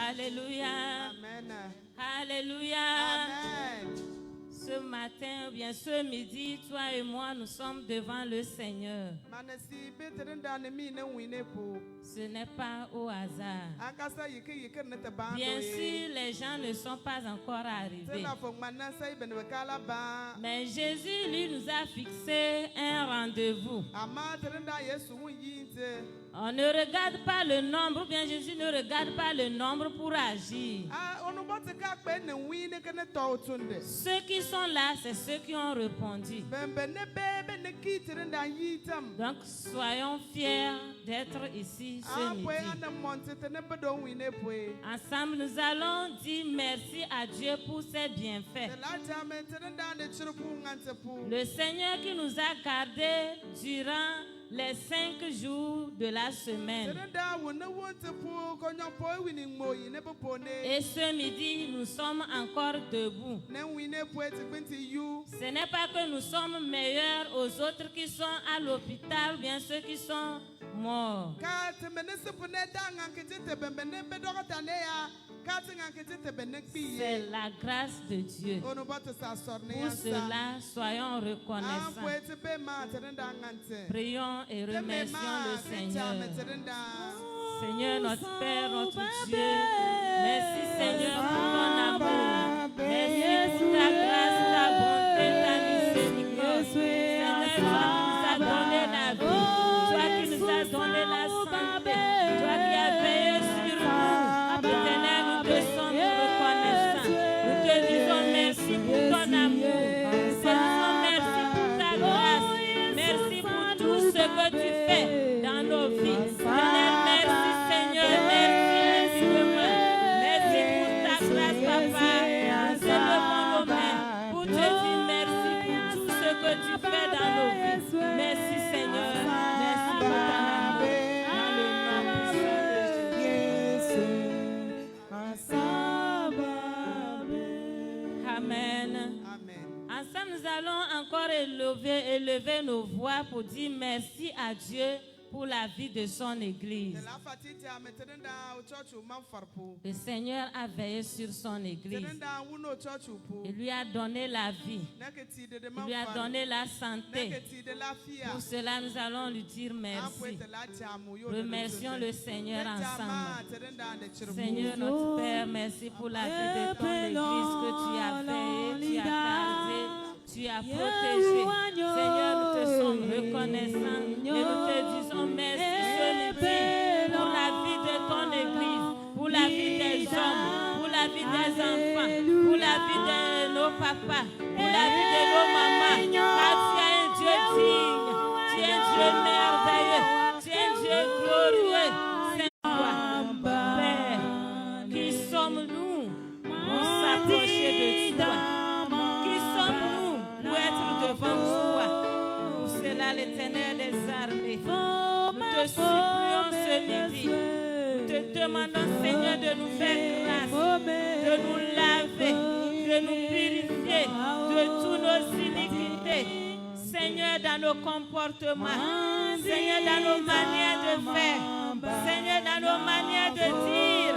Alléluia. Amen. Alléluia. Amen. Ce matin, ou bien ce midi, toi et moi, nous sommes devant le Seigneur. Ce n'est pas au hasard. Bien sûr, les gens ne sont pas encore arrivés. Mais Jésus, lui, nous a fixé un rendez-vous. On ne regarde pas le nombre, ou bien Jésus ne regarde pas le nombre pour agir. Ceux qui sont là, c'est ceux qui ont répondu. Donc, soyons fiers d'être ici ce midi. Ensemble, nous allons dire merci à Dieu pour ses bienfaits. Le Seigneur qui nous a gardés durant les 5 jours de la semaine. Et ce midi, nous sommes encore debout. Ce n'est pas que nous sommes meilleurs aux autres qui sont à l'hôpital ou bien ceux qui sont morts. C'est la grâce de Dieu. Pour cela, soyons reconnaissants. Prions et remercions le Seigneur. Seigneur, notre Père, notre Dieu, merci Seigneur pour ton amour. Merci pour ta grâce, ta bonté, ta miséricorde. Seigneur, toi qui nous as donné la vie, toi qui nous as donné la santé, toi qui as veillé sur nous. Éternel, nous te sommes reconnaissants. Nous te disons merci pour ton amour. Nous te disons merci pour ta grâce. Merci pour tout ce que tu fais dans nos vies. Éternel, merci Seigneur, merci infiniment. Merci pour ta grâce, Papa. Nous élevons nos mains pour te dire merci pour tout ce que tu fais dans nos vies. Merci Seigneur, merci pour ton amour. Dans le nom puissant de Jésus. Amen. Ensemble, nous allons encore élever nos voix pour dire merci à Dieu pour la vie de son Église. Le Seigneur a veillé sur son Église. Il lui a donné la vie. Il lui a donné la santé. Pour cela, nous allons lui dire merci. Remercions le Seigneur ensemble. Seigneur notre Père, merci pour la vie de ton Église que tu as veillé, tu as gardé, tu as protégé. Seigneur, nous te sommes reconnaissants et nous te disons merci ce midi pour la vie de ton Église, pour la vie des hommes, pour la vie des enfants, pour la vie de nos papas, pour la vie de nos mamans. Car tu es un Dieu digne, tu es un Dieu merveilleux, tu es un Dieu glorieux. Seigneur, Père, qui sommes-nous pour s'approcher de toi? Qui sommes-nous pour être devant toi? Pour cela, l'Éternel des armées, nous te supplions ce midi. Nous te demandons, Seigneur, de nous faire grâce, de nous laver, de nous purifier de toutes nos iniquités. Seigneur, dans nos comportements, Seigneur, dans nos manières de faire, Seigneur, dans nos manières de dire,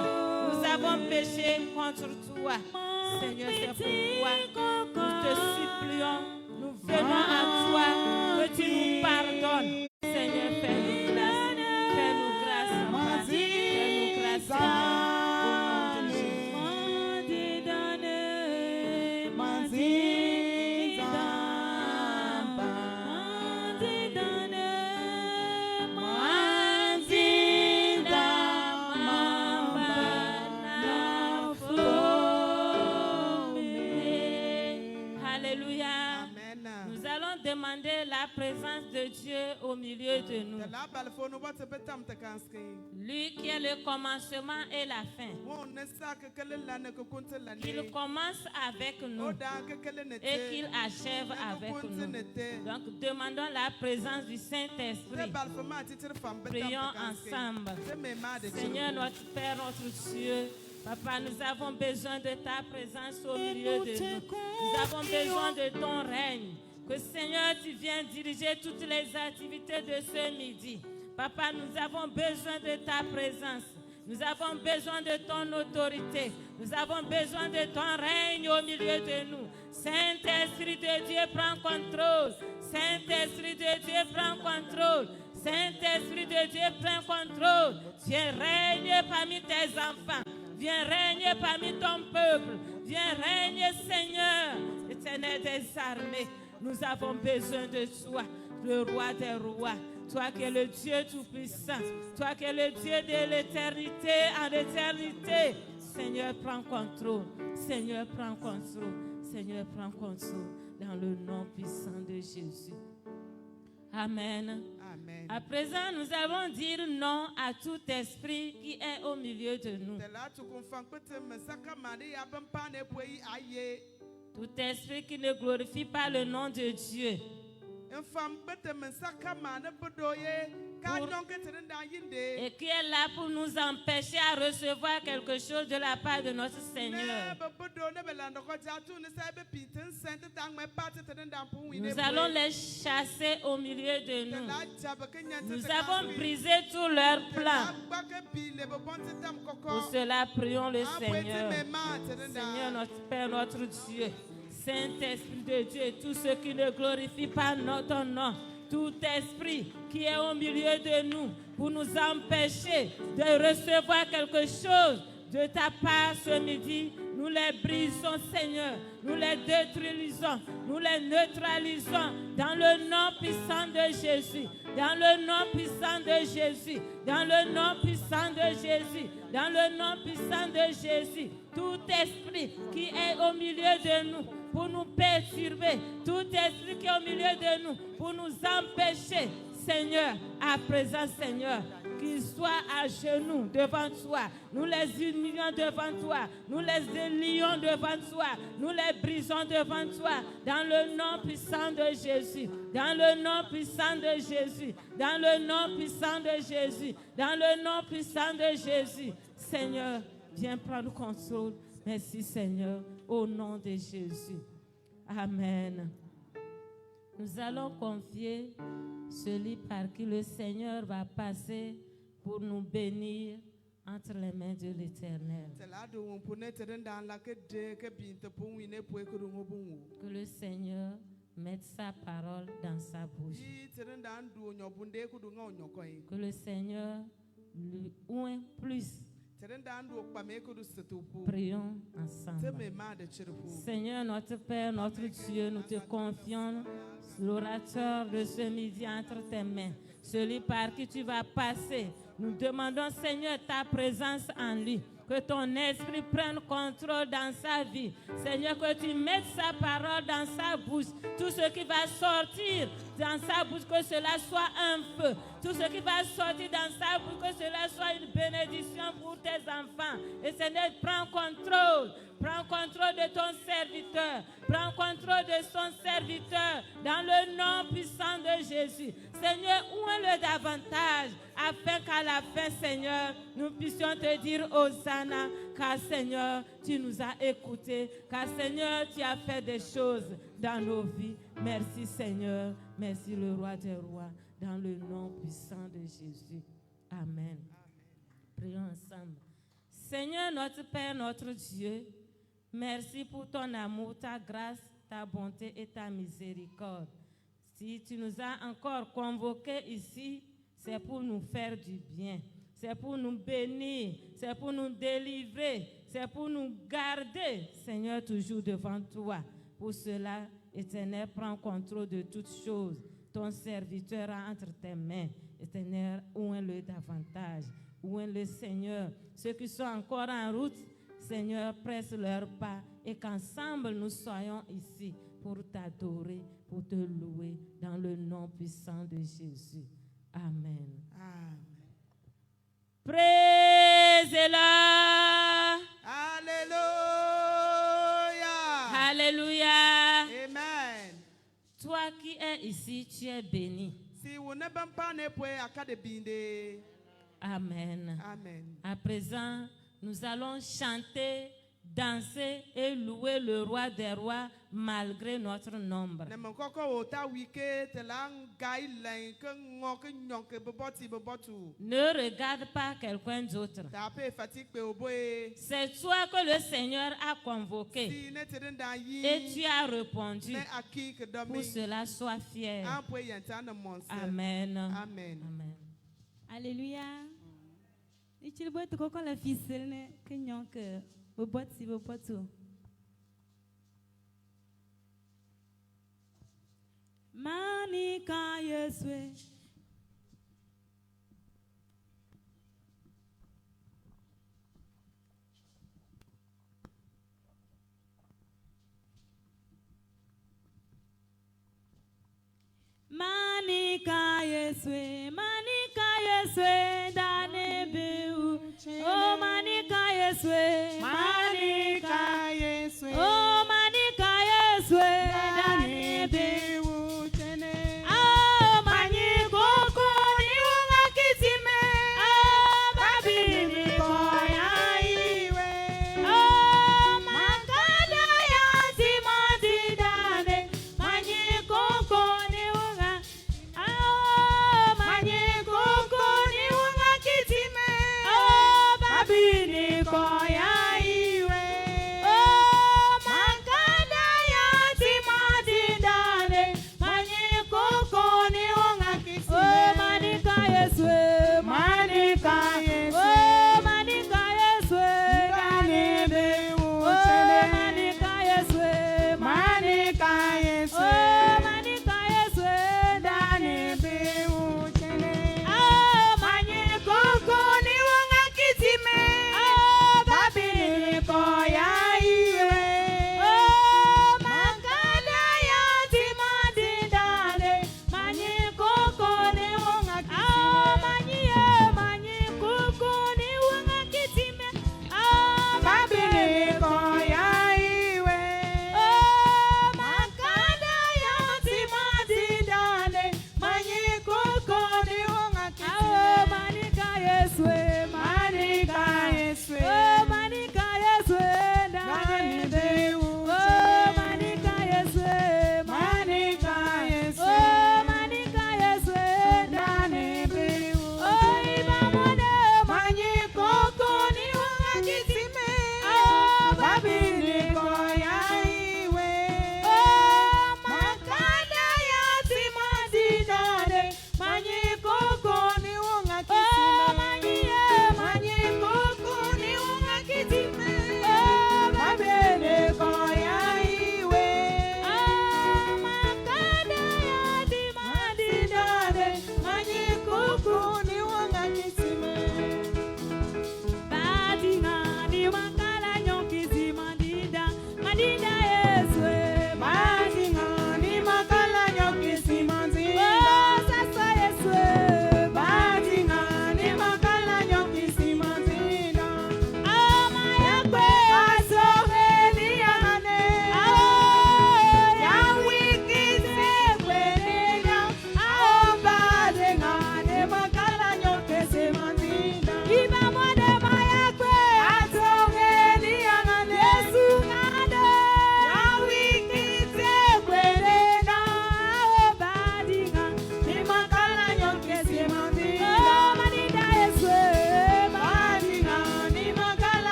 nous avons péché contre toi. Seigneur, c'est pourquoi nous te supplions, nous venons à toi, que tu nous pardonnes. Seigneur, fais-nous grâce, fais-nous grâce, fais-nous grâce, Seigneur, au nom de Jésus. Demander la présence de Dieu au milieu de nous. Lui qui est le commencement et la fin. Qu'il commence avec nous et qu'il achève avec nous. Donc demandons la présence du Saint-Esprit. Prions ensemble. Seigneur notre Père, notre Dieu, Papa, nous avons besoin de ta présence au milieu de nous. Nous avons besoin de ton règne. Que Seigneur, tu viens diriger toutes les activités de ce midi. Papa, nous avons besoin de ta présence. Nous avons besoin de ton autorité. Nous avons besoin de ton règne au milieu de nous. Saint-Esprit de Dieu, prends contrôle. Saint-Esprit de Dieu, prends contrôle. Saint-Esprit de Dieu, prends contrôle. Viens régner parmi tes enfants. Viens régner parmi ton peuple. Viens régner, Seigneur, Éternel des armées. Nous avons besoin de toi, le roi des rois. Toi qui es le Dieu tout-puissant. Toi qui es le Dieu de l'éternité en éternité. Seigneur, prends contrôle. Seigneur, prends contrôle. Seigneur, prends contrôle. Dans le nom puissant de Jésus. Amen. Amen. À présent, nous allons dire non à tout esprit qui est au milieu de nous. Tout esprit qui ne glorifie pas le nom de Dieu. Et qui est là pour nous empêcher à recevoir quelque chose de la part de notre Seigneur. Nous allons les chasser au milieu de nous. Nous avons brisé tous leurs plans. Pour cela, prions le Seigneur. Seigneur, notre Père, notre Dieu. Saint-Esprit de Dieu, tout ce qui ne glorifie pas notre nom, tout esprit qui est au milieu de nous pour nous empêcher de recevoir quelque chose de ta part ce midi, nous les brisons, Seigneur, nous les détruisons, nous les neutralisons dans le nom puissant de Jésus, dans le nom puissant de Jésus, dans le nom puissant de Jésus, dans le nom puissant de Jésus. Tout esprit qui est au milieu de nous pour nous perturber, tout esprit qui est au milieu de nous pour nous empêcher, Seigneur, à présent, Seigneur, qu'ils soient à genoux devant toi. Nous les humilions devant toi. Nous les délions devant toi. Nous les brisons devant toi. Dans le nom puissant de Jésus. Dans le nom puissant de Jésus. Dans le nom puissant de Jésus. Dans le nom puissant de Jésus. Seigneur, viens prendre contrôle. Merci, Seigneur, au nom de Jésus. Amen. Nous allons confier celui par qui le Seigneur va passer pour nous bénir entre les mains de l'Éternel. Que le Seigneur mette sa parole dans sa bouche. Que le Seigneur lui oint plus. Prions ensemble. Seigneur, notre Père, notre Dieu, nous te confions l'orateur de ce midi entre tes mains, celui par qui tu vas passer. Nous demandons, Seigneur, ta présence en lui. Que ton esprit prenne contrôle dans sa vie. Seigneur, que tu mettes sa parole dans sa bouche. Tout ce qui va sortir dans sa bouche, que cela soit un feu. Tout ce qui va sortir dans sa bouche, que cela soit une bénédiction pour tes enfants. Et Seigneur, prends contrôle. Prends contrôle de ton serviteur. Prends contrôle de son serviteur. Dans le nom puissant de Jésus. Seigneur, ouvre-le davantage. Afin qu'à la fin, Seigneur, nous puissions te dire Hosanna. Car Seigneur, tu nous as écoutés. Car Seigneur, tu as fait des choses dans nos vies. Merci Seigneur. Merci le roi des rois. Dans le nom puissant de Jésus. Amen. Prions ensemble. Seigneur, notre Père, notre Dieu, merci pour ton amour, ta grâce, ta bonté et ta miséricorde. Si tu nous as encore convoqués ici, c'est pour nous faire du bien. C'est pour nous bénir. C'est pour nous délivrer. C'est pour nous garder, Seigneur, toujours devant toi. Pour cela, Éternel, prends contrôle de toutes choses. Ton serviteur a entre tes mains. Éternel, ouvre-le davantage. Ouvre-le, Seigneur. Ceux qui sont encore en route, Seigneur, presse leurs pas et qu'ensemble nous soyons ici pour t'adorer, pour te louer dans le nom puissant de Jésus. Amen. Amen. Praise-le. Alléluia. Alléluia. Amen. Toi qui es ici, tu es béni. Amen. Amen. À présent, nous allons chanter danser et louer le roi des rois malgré notre nombre. Ne regarde pas quelqu'un d'autre. C'est toi que le Seigneur a convoqué et tu as répondu. Pour cela, sois fier. Amen. Amen. Alléluia. Manika Yeswe. Manika Yeswe, Manika Yeswe, Danebeu. Oh Manika Yeswe, Manika Yeswe. Oh Manika Yeswe, Danebeu.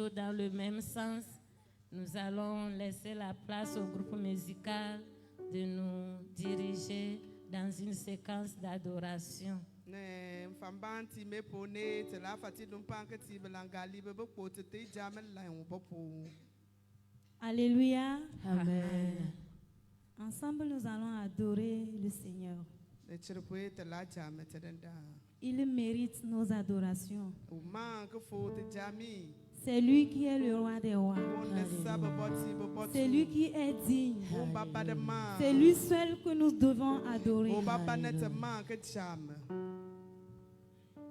toujours dans le même sens. Nous allons laisser la place au groupe musical de nous diriger dans une séquence d'adoration. Alléluia. Amen. Ensemble, nous allons adorer le Seigneur. Il mérite nos adorations. C'est lui qui est le roi des rois. C'est lui qui est digne. C'est lui seul que nous devons adorer.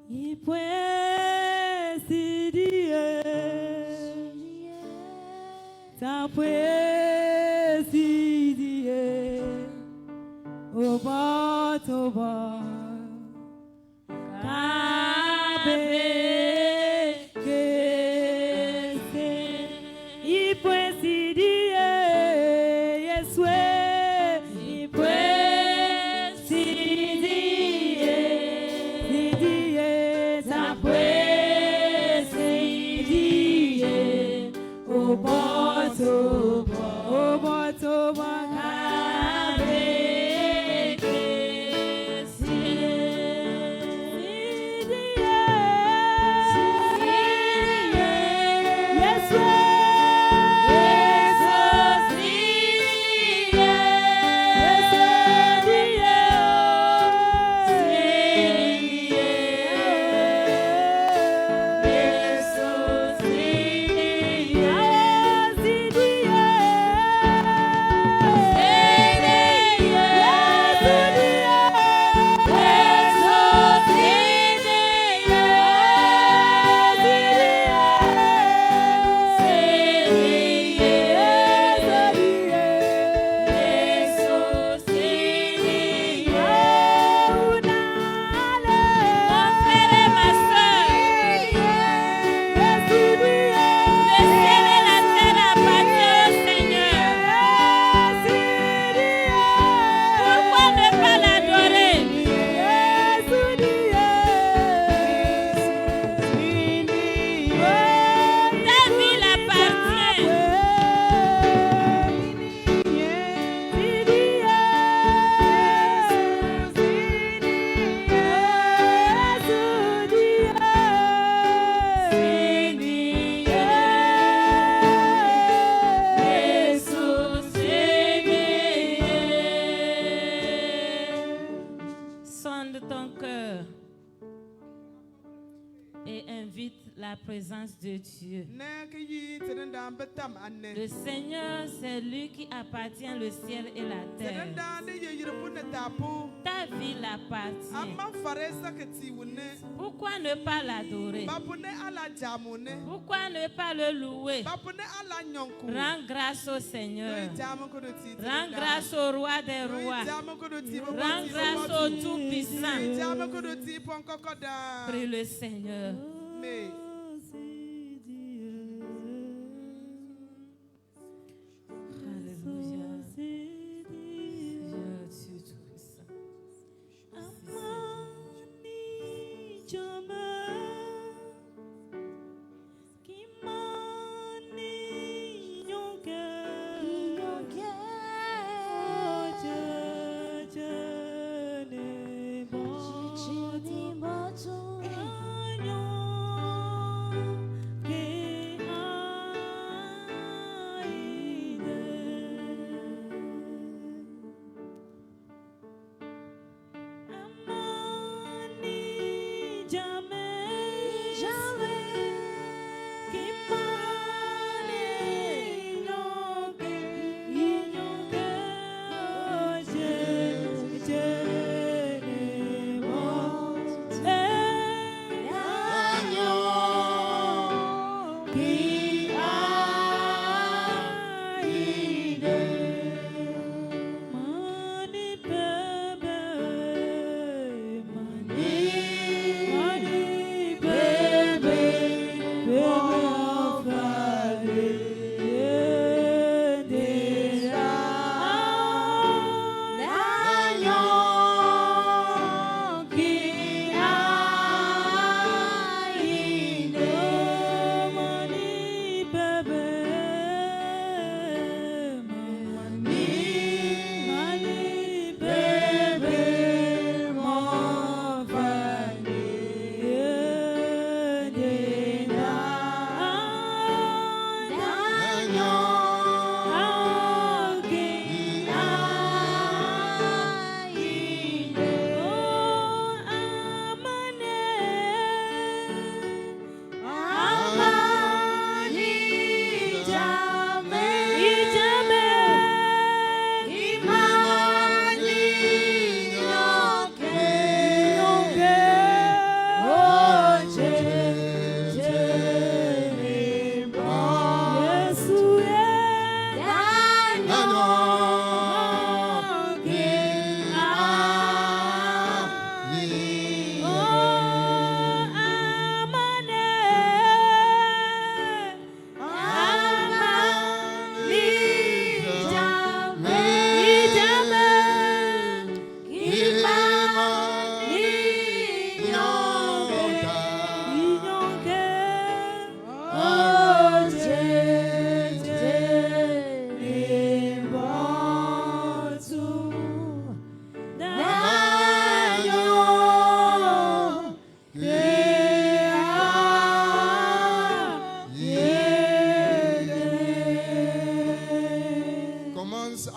Il peut si dire, ça peut si dire, au bas, au bas. De Dieu. Le Seigneur, c'est lui qui appartient le ciel et la terre. Ta vie l'appartient. Pourquoi ne pas l'adorer? Pourquoi ne pas le louer? Rends grâce au Seigneur. Rends grâce au roi des rois. Rends grâce au Tout-Puissant. Prie le Seigneur.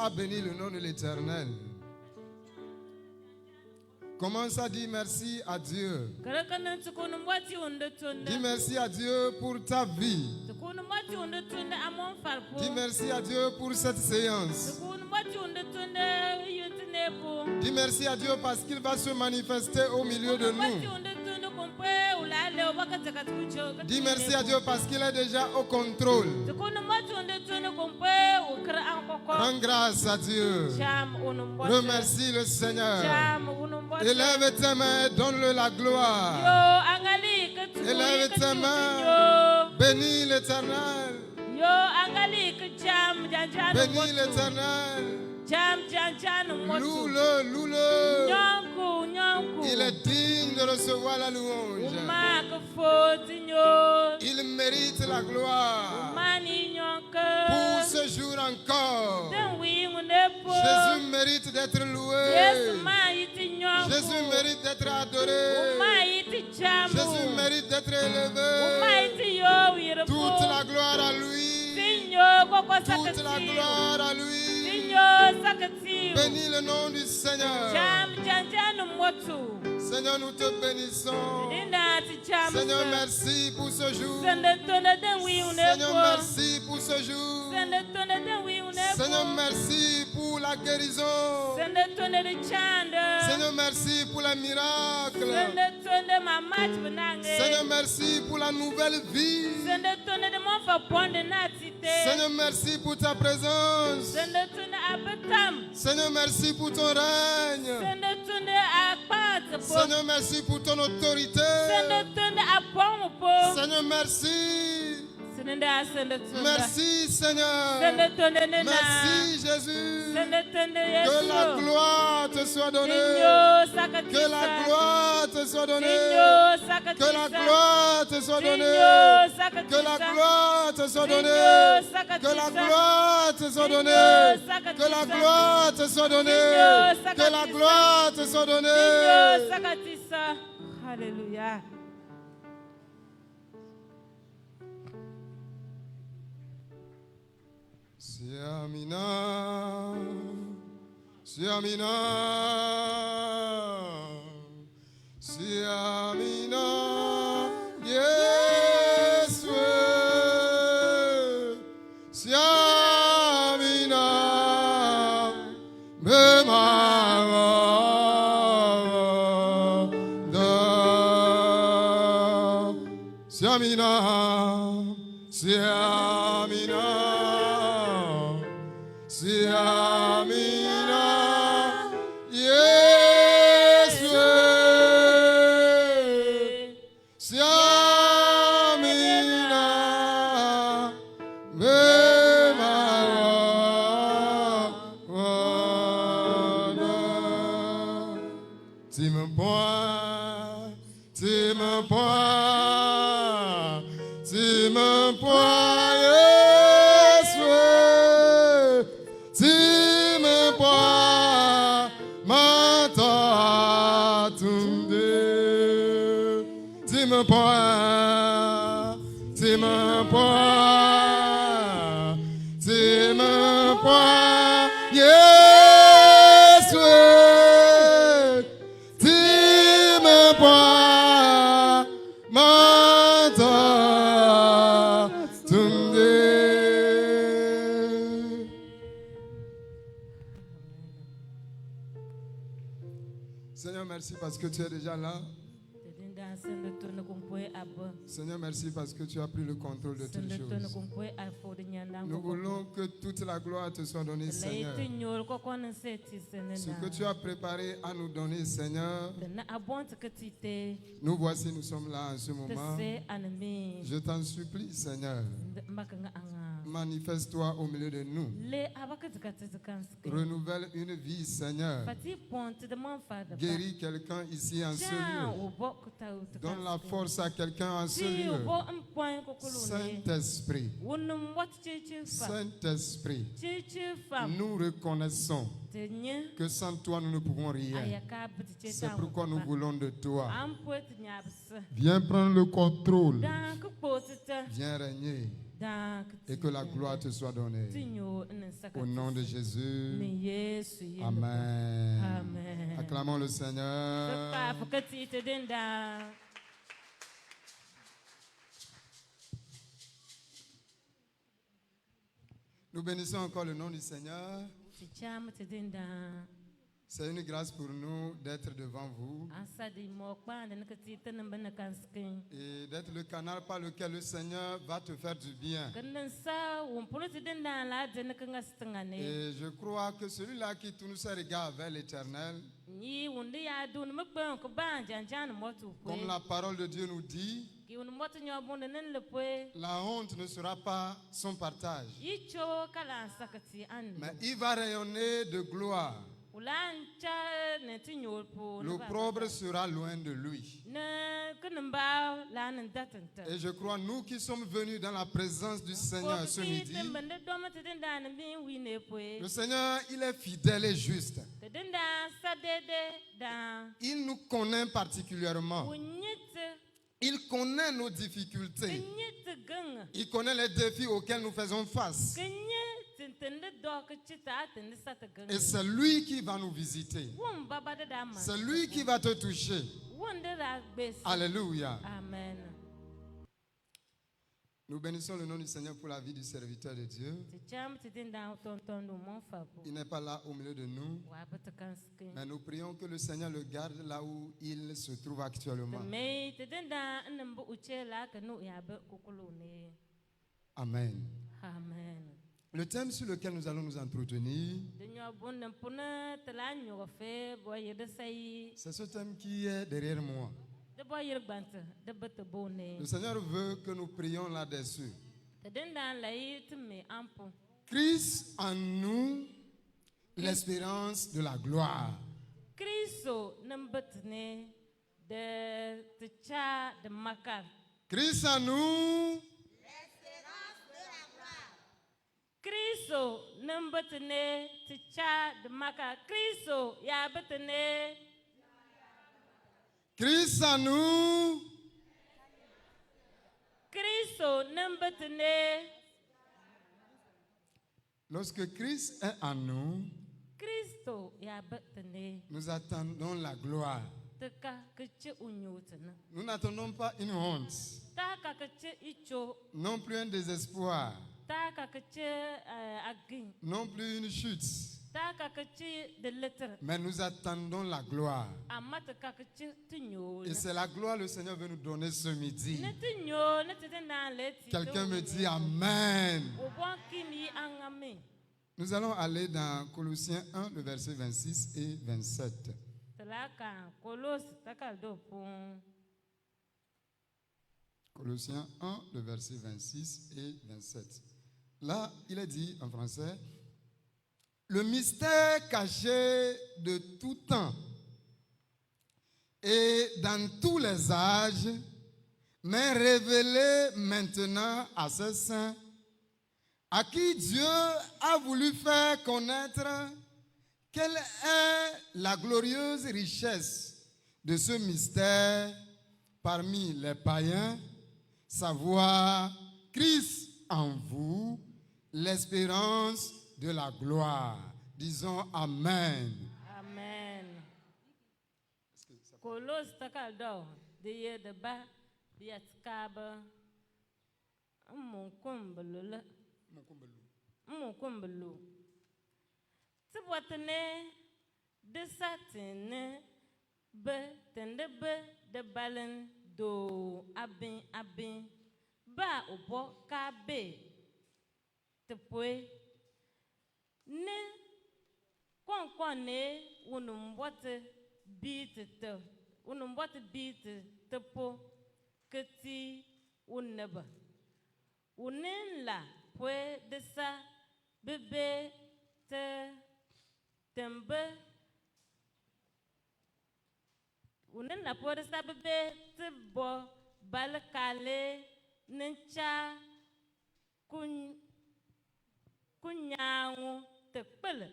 à bénir le nom de l'Éternel. Commence à dire merci à Dieu. Dis merci à Dieu pour ta vie. Dis merci à Dieu pour cette séance. Dis merci à Dieu parce qu'il va se manifester au milieu de nous. Dis merci à Dieu parce qu'il est déjà au contrôle. Rends grâce à Dieu. Remercie le Seigneur. Élève tes mains et donne-le la gloire. Élève tes mains. Bénis l'Éternel. Bénis l'Éternel. Loue-le, loue-le. Il est digne de recevoir la louange. Il mérite la gloire. Pour ce jour encore, Jésus mérite d'être loué. Jésus mérite d'être adoré. Jésus mérite d'être élevé. Toute la gloire à lui. Toute la gloire à lui. Bénis le nom du Seigneur. Seigneur, nous te bénissons. Seigneur, merci pour ce jour. Seigneur, merci pour ce jour. Seigneur, merci pour la guérison. Seigneur, merci pour les miracles. Seigneur, merci pour la nouvelle vie. Seigneur, merci pour ta présence. Seigneur, merci pour ton règne. Seigneur, merci pour ton autorité. Seigneur, merci. Merci Seigneur. Merci Jésus. Que la gloire te soit donnée. Que la gloire te soit donnée. Que la gloire te soit donnée. Que la gloire te soit donnée. Que la gloire te soit donnée. Que la gloire te soit donnée. Que la gloire te soit donnée. Alléluia. Siamina, Siamina, Siamina, Yeswe, Siamina, Bemara, Siamina, Siamina. Siamina, Yeswe, Siamina, Bemara, Tim point, Tim point, Tim point. Seigneur, merci parce que tu es déjà là. Seigneur, merci parce que tu as pris le contrôle de toutes choses. Nous voulons que toute la gloire te soit donnée, Seigneur. Ce que tu as préparé à nous donner, Seigneur, nous voici, nous sommes là en ce moment. Je t'en supplie, Seigneur. Manifeste-toi au milieu de nous. Renouvelle une vie, Seigneur. Guéris quelqu'un ici en ce lieu. Donne la force à quelqu'un en ce lieu. Saint-Esprit, Saint-Esprit, nous reconnaissons que sans toi nous ne pouvons rien. C'est pourquoi nous voulons de toi. Viens prendre le contrôle. Viens régner. et que la gloire te soit donnée. Au nom de Jésus. Amen. Amen. Acclamons le Seigneur. Nous bénissons encore le nom du Seigneur. C'est une grâce pour nous d'être devant vous et d'être le canal par lequel le Seigneur va te faire du bien. Et je crois que celui-là qui tourne ses regards vers l'Éternel, comme la parole de Dieu nous dit, la honte ne sera pas son partage, mais il va rayonner de gloire. L'opprobre sera loin de lui. Et je crois, nous qui sommes venus dans la présence du Seigneur ce midi, le Seigneur, il est fidèle et juste. Il nous connaît particulièrement. Il connaît nos difficultés. Il connaît les défis auxquels nous faisons face. Et c'est lui qui va nous visiter. C'est lui qui va te toucher. Alléluia. Amen. Nous bénissons le nom du Seigneur pour la vie du serviteur de Dieu. Il n'est pas là au milieu de nous, mais nous prions que le Seigneur le garde là où il se trouve actuellement. Amen. Amen. Le thème sur lequel nous allons nous entretenir, c'est ce thème qui est derrière moi. Le Seigneur veut que nous prions là-dessus. Christ en nous, l'espérance de la gloire. Christ en nous, Kristo nambatene ticha de maka Kristo ya batene. Christ en nous, Kristo nambatene. Lorsque Christ est en nous, Kristo ya batene. Nous attendons la gloire. Nous n'attendons pas une honte, non plus un désespoir, non plus une chute, mais nous attendons la gloire. Et c'est la gloire que le Seigneur veut nous donner ce midi. Quelqu'un me dit Amen. Nous allons aller dans Colossiens 1, le verset 26 et 27. Colossiens 1, le verset 26 et 27. Là, il est dit en français, le mystère caché de tout temps et dans tous les âges, mais révélé maintenant à ses saints, à qui Dieu a voulu faire connaître quelle est la glorieuse richesse de ce mystère parmi les païens, savoir Christ en vous, l'espérance de la gloire. Disons Amen. Amen. Kolos takaldo de de ba biatkaba mon kumbelu Tibwatene de satine be tende be de balen do abin ba obo ka be tepwe ne konkone unumbote beat tepo keti uneba unenla pwe de sa bebe te tembe unen la pwe de sa bebe te bo balkale nencha kunyangu te pele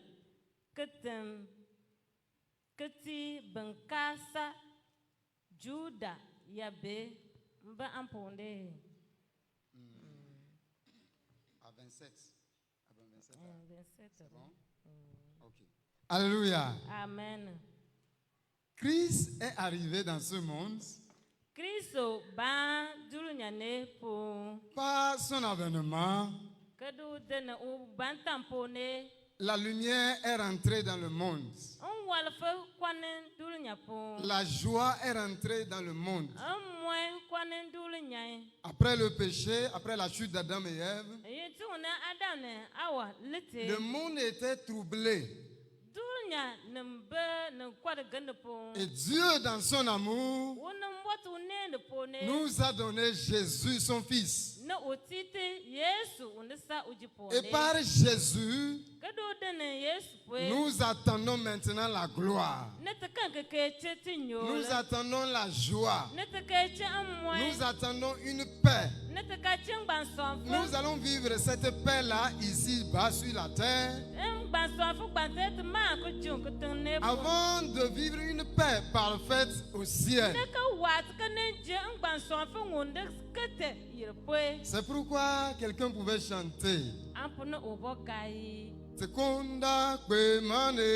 ketem keti bankasa Juda yabe mba amponde. 27. À 27. C'est bon? Ok. Alléluia. Amen. Christ est arrivé dans ce monde par son avènement. La lumière est rentrée dans le monde. La joie est rentrée dans le monde. Après le péché, après la chute d'Adam et Ève, le monde était troublé. Et Dieu, dans son amour, nous a donné Jésus, son Fils. Et par Jésus, nous attendons maintenant la gloire. Nous attendons la joie. Nous attendons une paix. Nous allons vivre cette paix-là ici-bas sur la terre. Avant de vivre une paix parfaite au ciel. C'est pourquoi quelqu'un pouvait chanter. Seconda kwemane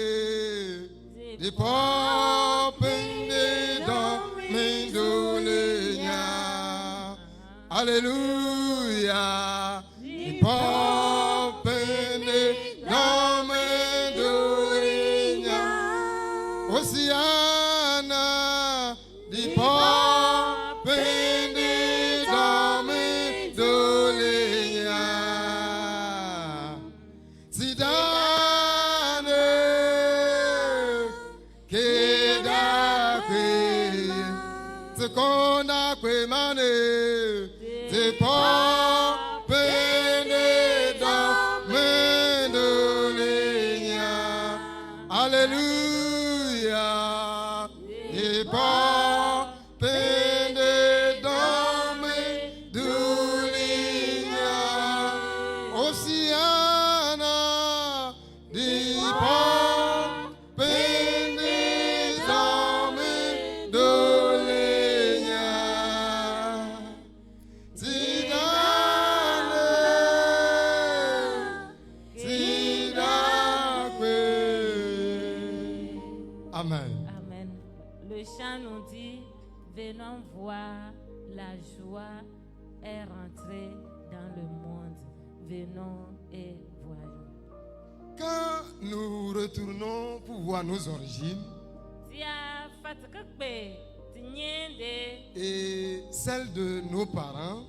di popende dans Mindolenya. Alléluia. Di popende dans Mindolenya. Oceana di popende dans Mindolenya. Zidane kedake seconda kwemane di popende dans Mindolenya. Alléluia. Di popende dans Mindolenya. Oceana di popende dans Mindolenya. Zidane Amen. Amen. Le chant nous dit, venons voir, la joie est rentrée dans le monde. Venons et voyons. Quand nous retournons pour voir nos origines et celles de nos parents,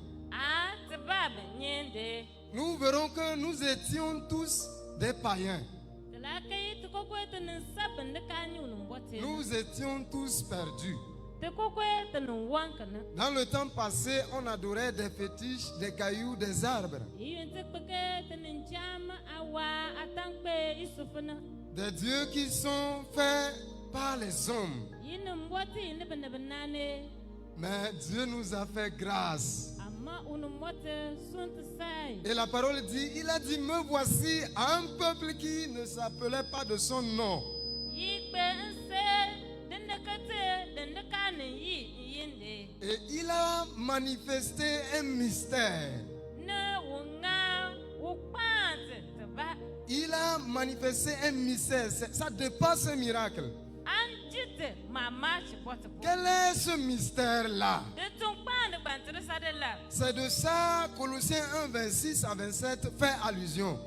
nous verrons que nous étions tous des païens. Nous étions tous perdus. Dans le temps passé, on adorait des fétiches, des cailloux, des arbres. Des dieux qui sont faits par les hommes. Mais Dieu nous a fait grâce. Et la parole dit, il a dit, me voici à un peuple qui ne s'appelait pas de son nom. Et il a manifesté un mystère. Il a manifesté un mystère. Ça dépasse un miracle. Quel est ce mystère-là? C'est de ça Colossiens 1, 26 à 27 fait allusion.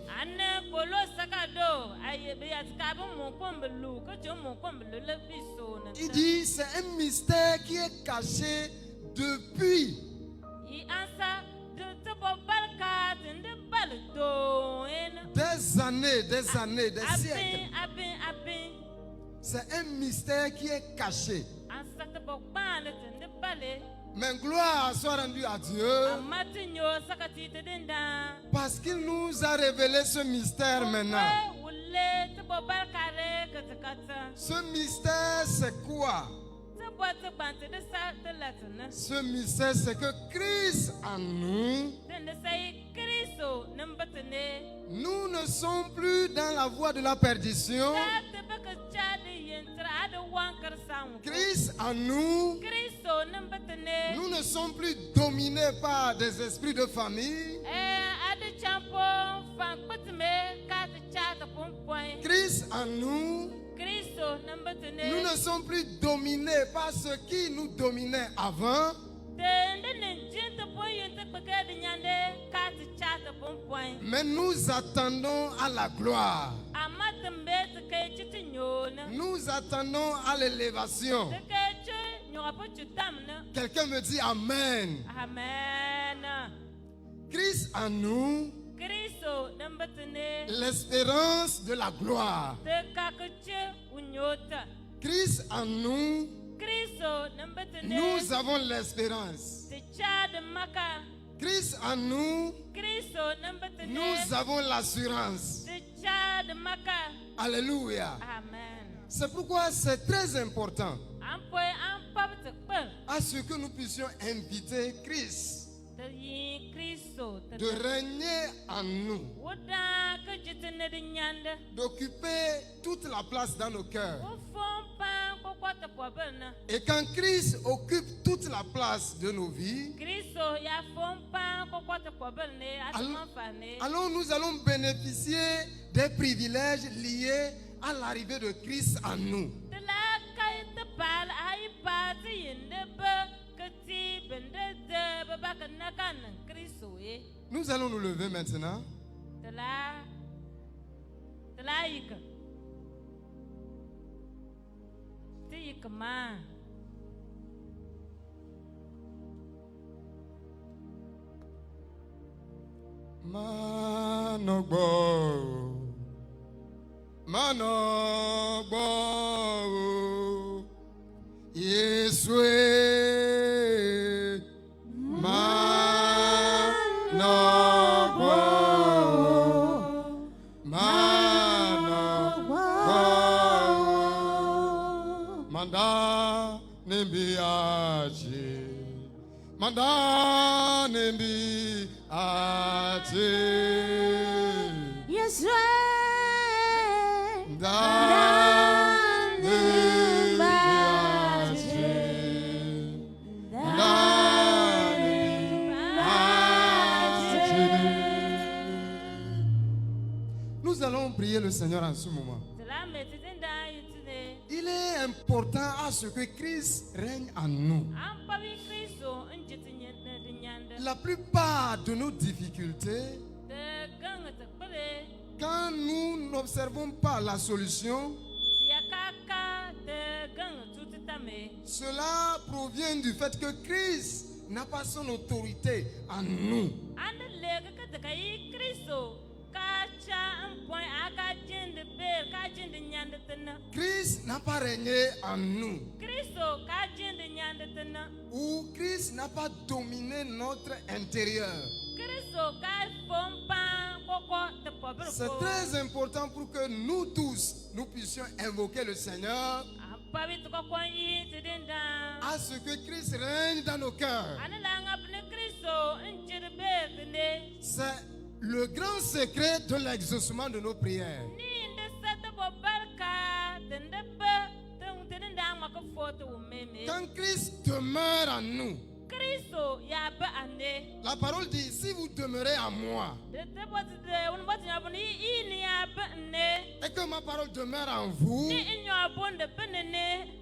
Il dit c'est un mystère qui est caché depuis des années, des siècles. C'est un mystère qui est caché. Mais gloire soit rendue à Dieu parce qu'il nous a révélé ce mystère maintenant. Ce mystère c'est quoi? Ce mystère c'est que Christ en nous, nous ne sommes plus dans la voie de la perdition. Christ en nous, nous ne sommes plus dominés par des esprits de famille. Christ en nous, nous ne sommes plus dominés par ce qui nous dominait avant. Mais nous attendons à la gloire. Nous attendons à l'élévation. Quelqu'un me dit Amen. Amen. Christ en nous, l'espérance de la gloire. Christ en nous, nous avons l'espérance. Christ en nous, nous avons l'assurance. Alléluia. C'est pourquoi c'est très important à ce que nous puissions inviter Christ de régner en nous, d'occuper toute la place dans nos cœurs. Et quand Christ occupe toute la place de nos vies, alors nous allons bénéficier des privilèges liés à l'arrivée de Christ en nous. Nous allons nous lever maintenant. Manogbo Yesue Manogbo Manda Nembi Aji Manda Nembi Aji Yesue Nous allons prier le Seigneur en ce moment. Il est important à ce que Christ règne en nous. La plupart de nos difficultés, quand nous n'observons pas la solution, cela provient du fait que Christ n'a pas son autorité en nous. Christ n'a pas régné en nous. Ou Christ n'a pas dominé notre intérieur. C'est très important pour que nous tous, nous puissions invoquer le Seigneur à ce que Christ règne dans nos cœurs. C'est le grand secret de l'exaucement de nos prières. Quand Christ demeure en nous, la parole dit, si vous demeurez en moi, et que ma parole demeure en vous,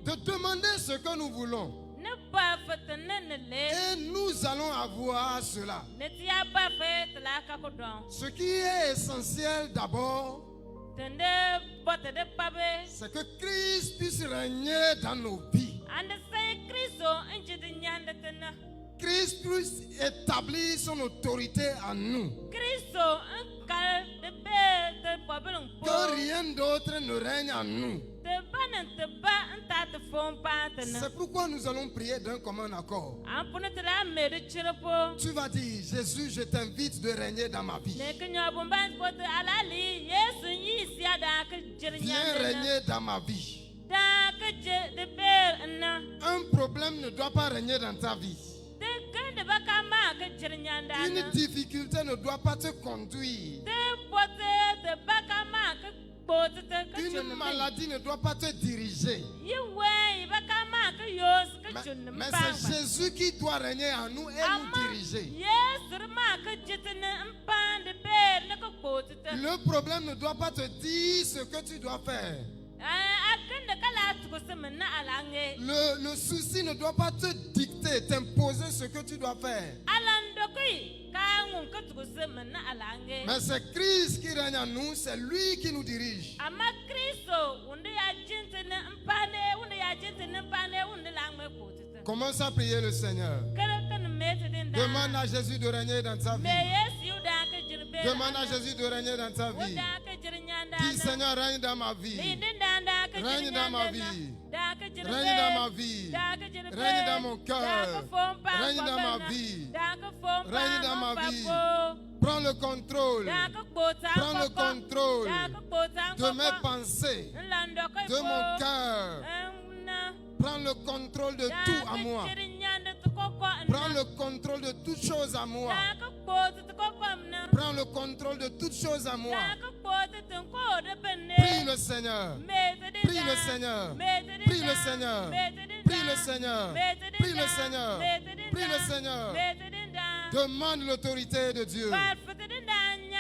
de demander ce que nous voulons, et nous allons avoir cela. Ce qui est essentiel d'abord, c'est que Christ puisse régner dans nos vies. Christ puisse établir son autorité en nous. Que rien d'autre ne règne en nous. C'est pourquoi nous allons prier d'un commun accord. Tu vas dire, Jésus, je t'invite de régner dans ma vie. Viens régner dans ma vie. Un problème ne doit pas régner dans ta vie. Une difficulté ne doit pas te conduire. Une maladie ne doit pas te diriger. Mais c'est Jésus qui doit régner en nous et nous diriger. Le problème ne doit pas te dire ce que tu dois faire. Le souci ne doit pas te dicter, t'imposer ce que tu dois faire. Mais c'est Christ qui règne en nous, c'est lui qui nous dirige. Commence à prier le Seigneur. Demande à Jésus de régner dans ta vie. Demande à Jésus de régner dans ta vie. Dis, Seigneur, règne dans ma vie. Règne dans ma vie. Règne dans ma vie. Règne dans mon cœur. Règne dans ma vie. Règne dans ma vie. Prends le contrôle. Prends le contrôle de mes pensées, de mon cœur. Prends le contrôle de tout à moi. Prends le contrôle de toutes choses à moi. Prends le contrôle de toutes choses à moi. Prie le Seigneur. Prie le Seigneur. Prie le Seigneur. Prie le Seigneur. Prie le Seigneur. Prie le Seigneur. Demande l'autorité de Dieu.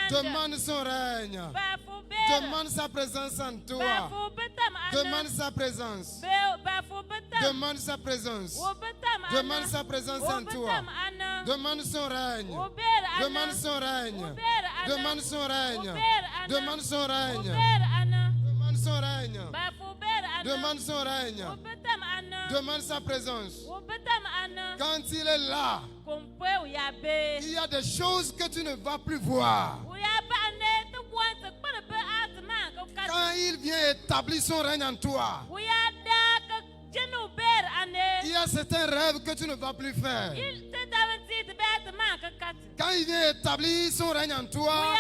Demande son règne. Demande sa présence en toi. Demande sa présence. Demande sa présence. Demande sa présence en toi. Demande son règne. Demande son règne. Demande son règne. Demande son règne. Demande son règne. Demande son règne. Demande sa présence. Quand il est là, il y a des choses que tu ne vas plus voir. Quand il vient établir son règne en toi, il y a certains rêves que tu ne vas plus faire. Quand il vient établir son règne en toi,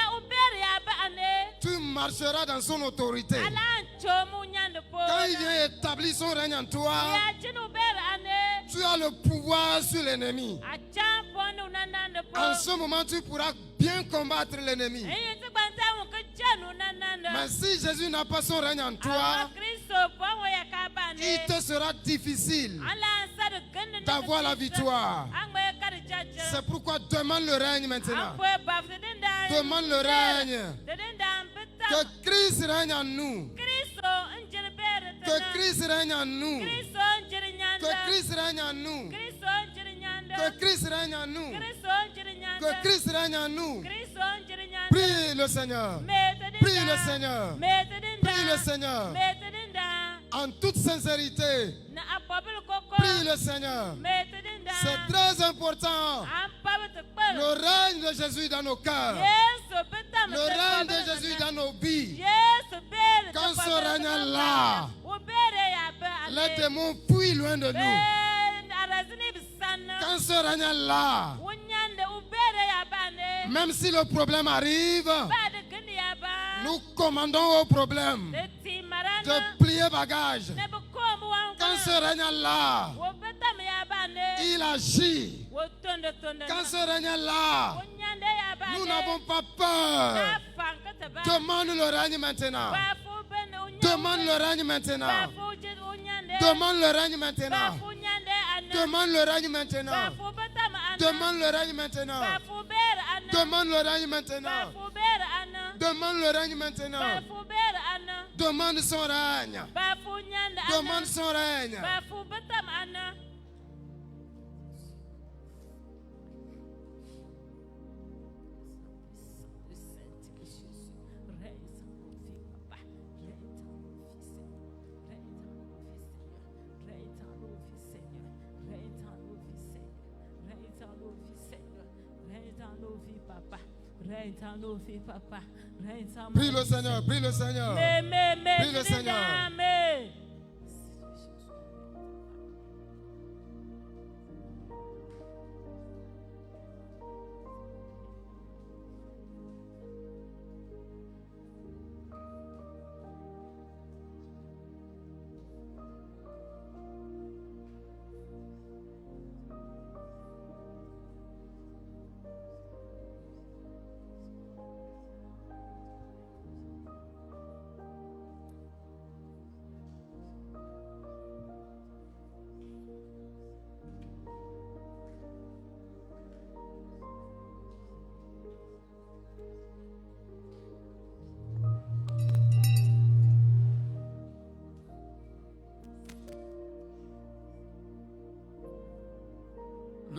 tu marcheras dans son autorité. Quand il vient établir son règne en toi, tu as le pouvoir sur l'ennemi. En ce moment, tu pourras bien combattre l'ennemi. Mais si Jésus n'a pas son règne en toi, il te sera difficile d'avoir la victoire. C'est pourquoi demande le règne maintenant. Demande le règne. Que Christ règne en nous. Que Christ règne en nous. Que Christ règne en nous. Que Christ règne en nous. Que Christ règne en nous. Prie le Seigneur. Prie le Seigneur. Prie le Seigneur. En toute sincérité. Prie le Seigneur. C'est très important. Le règne de Jésus dans nos cœurs. Le règne de Jésus dans nos vies. Quand ce règne est là, les démons fuient loin de nous. Quand ce règne est là, même si le problème arrive, nous commandons au problème de plier bagage. Quand ce règne est là, il agit. Quand ce règne est là, nous n'avons pas peur. Demande le règne maintenant. Demande le règne maintenant. Demande le règne maintenant. Demande le règne maintenant. Demande le règne maintenant. Demande le règne maintenant. Demande le règne maintenant. Demande son règne. Demande son règne. Prie le Seigneur, prie le Seigneur. Prie le Seigneur.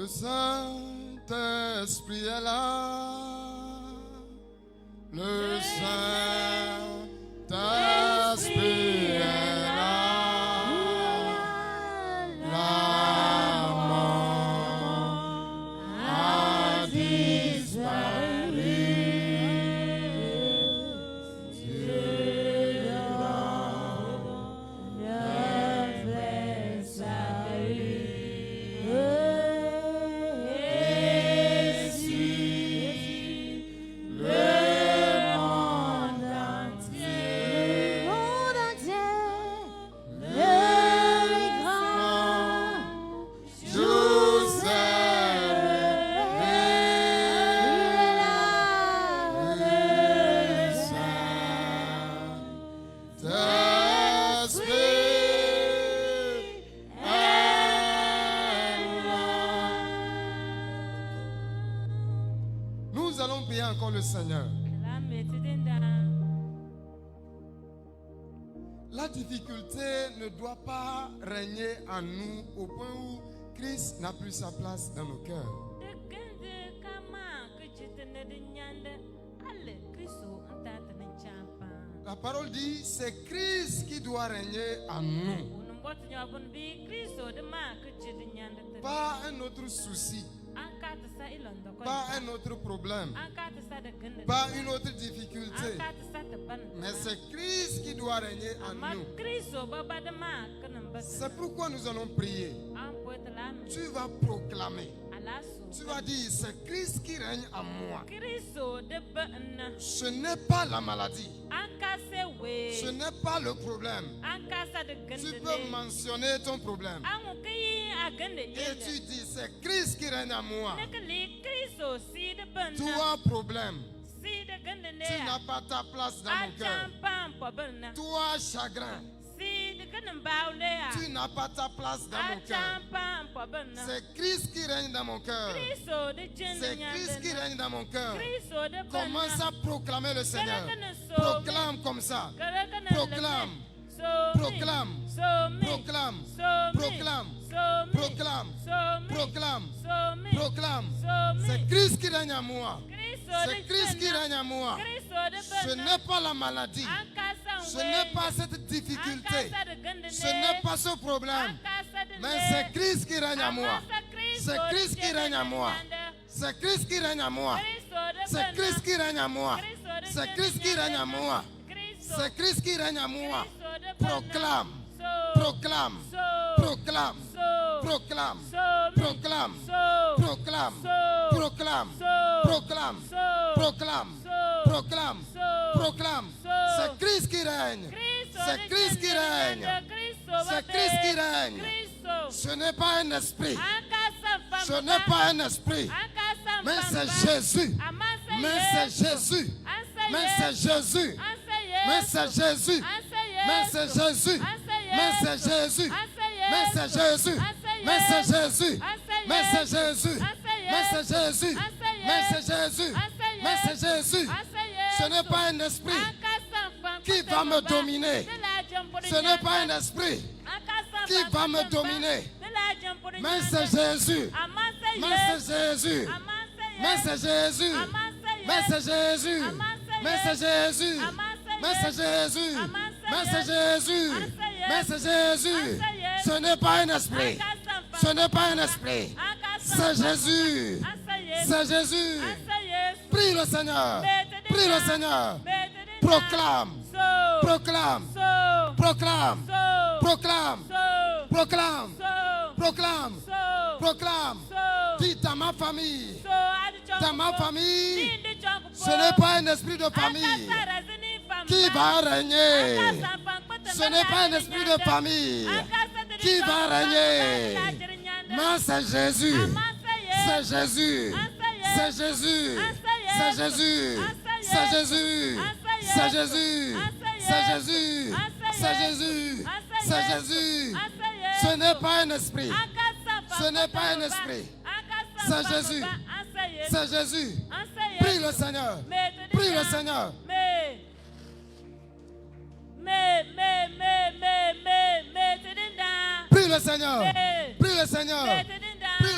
Le Saint-Esprit est là. Le Saint-Esprit est là. La mort a disparu. Dieu donne le vrai salut. Seigneur. La difficulté ne doit pas régner en nous au point où Christ n'a plus sa place dans nos cœurs. La parole dit, c'est Christ qui doit régner en nous. Pas un autre souci. Pas un autre problème, pas une autre difficulté, mais c'est Christ qui doit régner en nous. C'est pourquoi nous allons prier. Tu vas proclamer. Tu vas dire, c'est Christ qui règne en moi. Ce n'est pas la maladie. Ce n'est pas le problème. Tu peux mentionner ton problème. Et tu dis, c'est Christ qui règne en moi. Toi, problème, tu n'as pas ta place dans mon cœur. Toi, chagrin, tu n'as pas ta place dans mon cœur. C'est Christ qui règne dans mon cœur. C'est Christ qui règne dans mon cœur. Commence à proclamer le Seigneur. Proclame comme ça. Proclame. Proclame. Proclame. Proclame. Proclame. Proclame. Proclame. C'est Christ qui règne en moi. C'est Christ qui règne en moi. Ce n'est pas la maladie. Ce n'est pas cette difficulté. Ce n'est pas ce problème. Mais c'est Christ qui règne en moi. C'est Christ qui règne en moi. C'est Christ qui règne en moi. C'est Christ qui règne en moi. C'est Christ qui règne en moi. C'est Christ qui règne en moi. Proclame. Proclame. Proclame. Proclame. Proclame. Proclame. Proclame. Proclame. Proclame. Proclame. Proclame. C'est Christ qui règne. C'est Christ qui règne. C'est Christ qui règne. Ce n'est pas un esprit. Ce n'est pas un esprit. Mais c'est Jésus. Mais c'est Jésus. Mais c'est Jésus. Mais c'est Jésus. Mais c'est Jésus. Mais c'est Jésus. Mais c'est Jésus. Mais c'est Jésus. Mais c'est Jésus. Mais c'est Jésus. Mais c'est Jésus. Mais c'est Jésus. Ce n'est pas un esprit qui va me dominer. Ce n'est pas un esprit qui va me dominer. Mais c'est Jésus. Mais c'est Jésus. Mais c'est Jésus. Mais c'est Jésus. Mais c'est Jésus. Mais c'est Jésus. Mais c'est Jésus. Mais c'est Jésus. Ce n'est pas un esprit. Ce n'est pas un esprit. C'est Jésus. C'est Jésus. Prie le Seigneur. Prie le Seigneur. Proclame. Proclame. Proclame. Proclame. Proclame. Proclame. Proclame. Dis à ma famille. Dans ma famille, ce n'est pas un esprit de famille qui va régner. Ce n'est pas un esprit de famille qui va régner. Mais c'est Jésus. C'est Jésus. C'est Jésus. C'est Jésus. C'est Jésus. C'est Jésus. C'est Jésus. C'est Jésus. C'est Jésus. Ce n'est pas un esprit. Ce n'est pas un esprit. C'est Jésus. C'est Jésus. Prie le Seigneur. Prie le Seigneur. Prie le Seigneur. Prie le Seigneur. Prie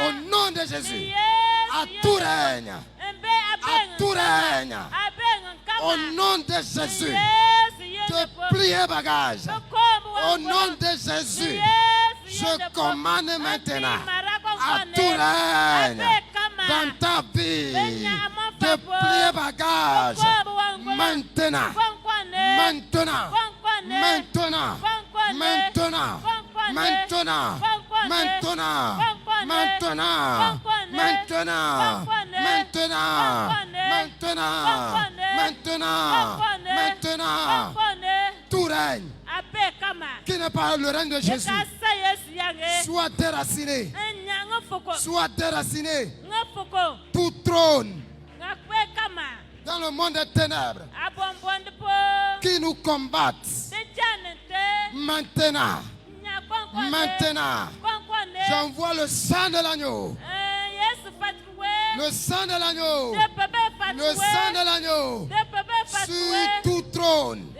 Au nom de Jésus. À tout règne. À tout règne. Au nom de Jésus. De plier bagage. Au nom de Jésus. Je commande maintenant à tout règne dans ta vie de plier bagage. Maintenant. Maintenant. Maintenant. Maintenant. Maintenant. Maintenant. Maintenant. Maintenant. Maintenant. Maintenant. Maintenant. Tout règne qui n'est pas le règne de Jésus soit déraciné. Soit déraciné. Tout trône dans le monde des ténèbres qui nous combattent. Maintenant. Maintenant. J'envoie le sang de l'agneau. Le sang de l'agneau. Le sang de l'agneau. Sur tout trône.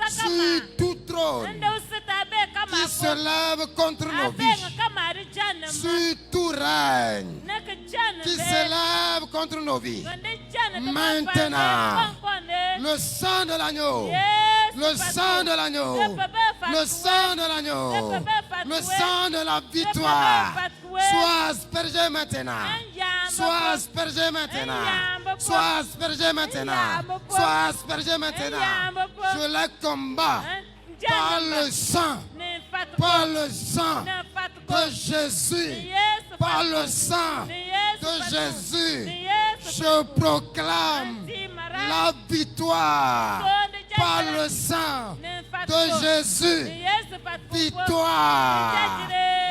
Sur tout trône. Qui se lève contre nos vies. Sur tout règne. Qui se lève contre nos vies. Maintenant. Le sang de l'agneau. Le sang de l'agneau. Le sang de l'agneau. Le sang de la victoire. Sois aspergé maintenant. Sois aspergé maintenant. Sois aspergé maintenant. Sois aspergé maintenant. Je les combats par le sang. Par le sang de Jésus. Par le sang de Jésus. Je proclame la victoire. Par le sang de Jésus. Victoire.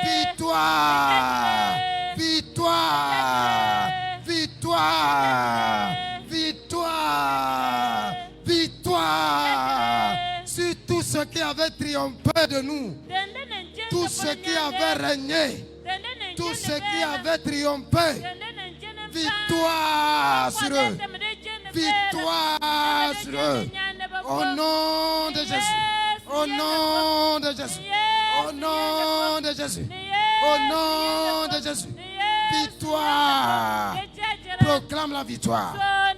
Victoire. Victoire. Victoire. Victoire. Victoire. Sur tout ce qui avait triomphé de nous. Tout ce qui avait régné. Tout ce qui avait triomphé. Victoire sur eux. Victoire sur eux. Au nom de Jésus. Au nom de Jésus. Au nom de Jésus. Au nom de Jésus. Victoire. Proclame la victoire.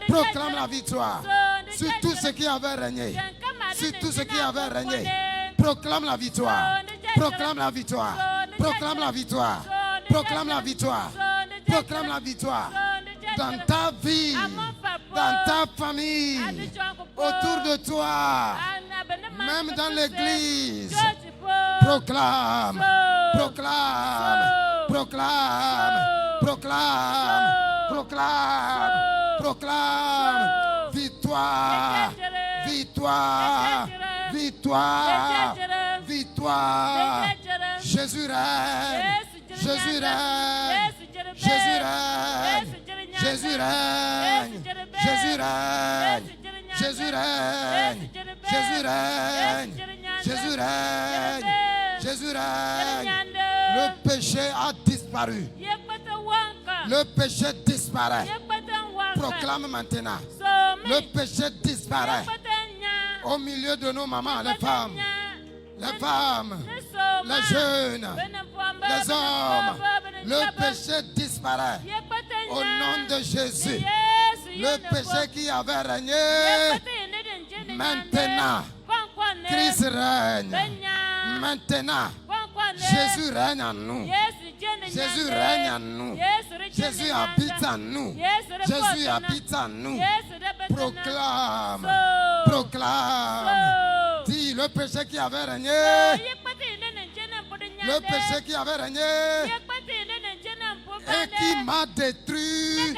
Proclame la victoire. Sur tout ce qui avait régné. Sur tout ce qui avait régné. Proclame la victoire. Proclame la victoire. Proclame la victoire. Proclame la victoire. Proclame la victoire. Dans ta vie. Dans ta famille. Autour de toi. Même dans l'église. Proclame. Proclame. Proclame. Proclame. Proclame. Proclame. Victoire. Victoire. Victoire. Victoire. Jésus règne. Jésus règne. Jésus règne. Jésus règne. Jésus règne. Jésus règne. Jésus règne. Jésus règne. Jésus règne. Le péché a disparu. Le péché disparaît. Proclame maintenant. Le péché disparaît. Au milieu de nos mamans, les femmes, les jeunes, les hommes, le péché disparaît. Au nom de Jésus, le péché qui avait régné, maintenant, Christ règne. Maintenant, Jésus règne en nous. Jésus règne en nous. Jésus habite en nous. Jésus habite en nous. Proclame. Proclame. Dis le péché qui avait régné. Le péché qui avait régné. Et qui m'a détruit.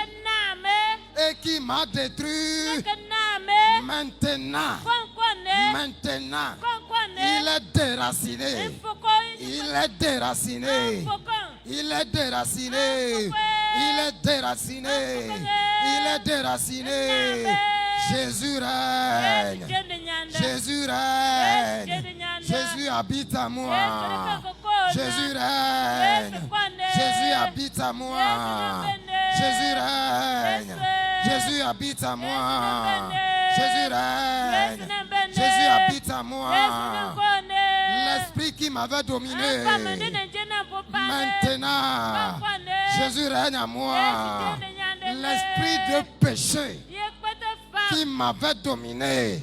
Et qui m'a détruit. Maintenant. Maintenant. Il est déraciné. Il est déraciné. Il est déraciné. Il est déraciné. Il est déraciné. Jésus règne. Jésus règne. Jésus habite à moi. Jésus règne. Jésus habite à moi. Jésus règne. Jésus habite à moi. Jésus règne. Jésus habite à moi. L'esprit qui m'avait dominé Maintenant, Jésus règne à moi. L'esprit de péché qui m'avait dominé.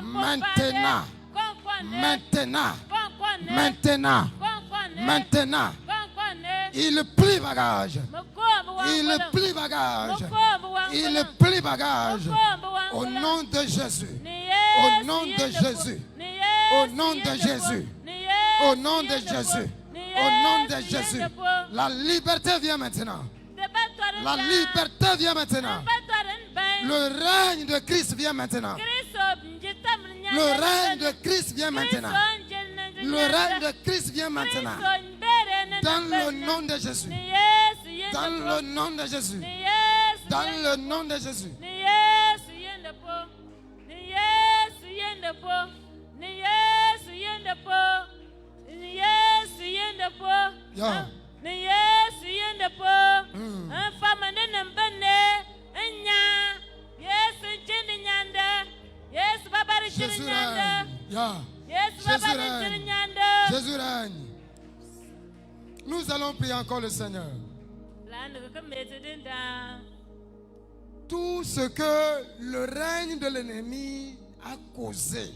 Maintenant, il plie bagage. Au nom de Jésus. Au nom de Jésus. Au nom de Jésus. Au nom de Jésus. Au nom de Jésus. La liberté vient maintenant. La liberté vient maintenant. Le règne de Christ vient maintenant. Le règne de Christ vient maintenant. Le règne de Christ vient maintenant. Dans le nom de Jésus. Dans le nom de Jésus. Dans le nom de Jésus. Jésus règne. Jésus règne. Nous allons prier encore le Seigneur. Tout ce que le règne de l'ennemi a causé.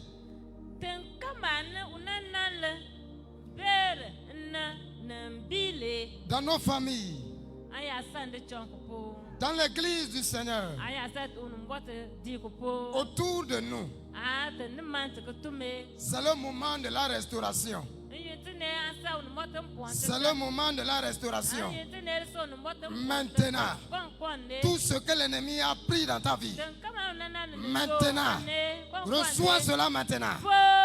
Dans nos familles. Dans l'église du Seigneur. Autour de nous. C'est le moment de la restauration. C'est le moment de la restauration. Maintenant, tout ce que l'ennemi a pris dans ta vie, maintenant, reçois cela maintenant.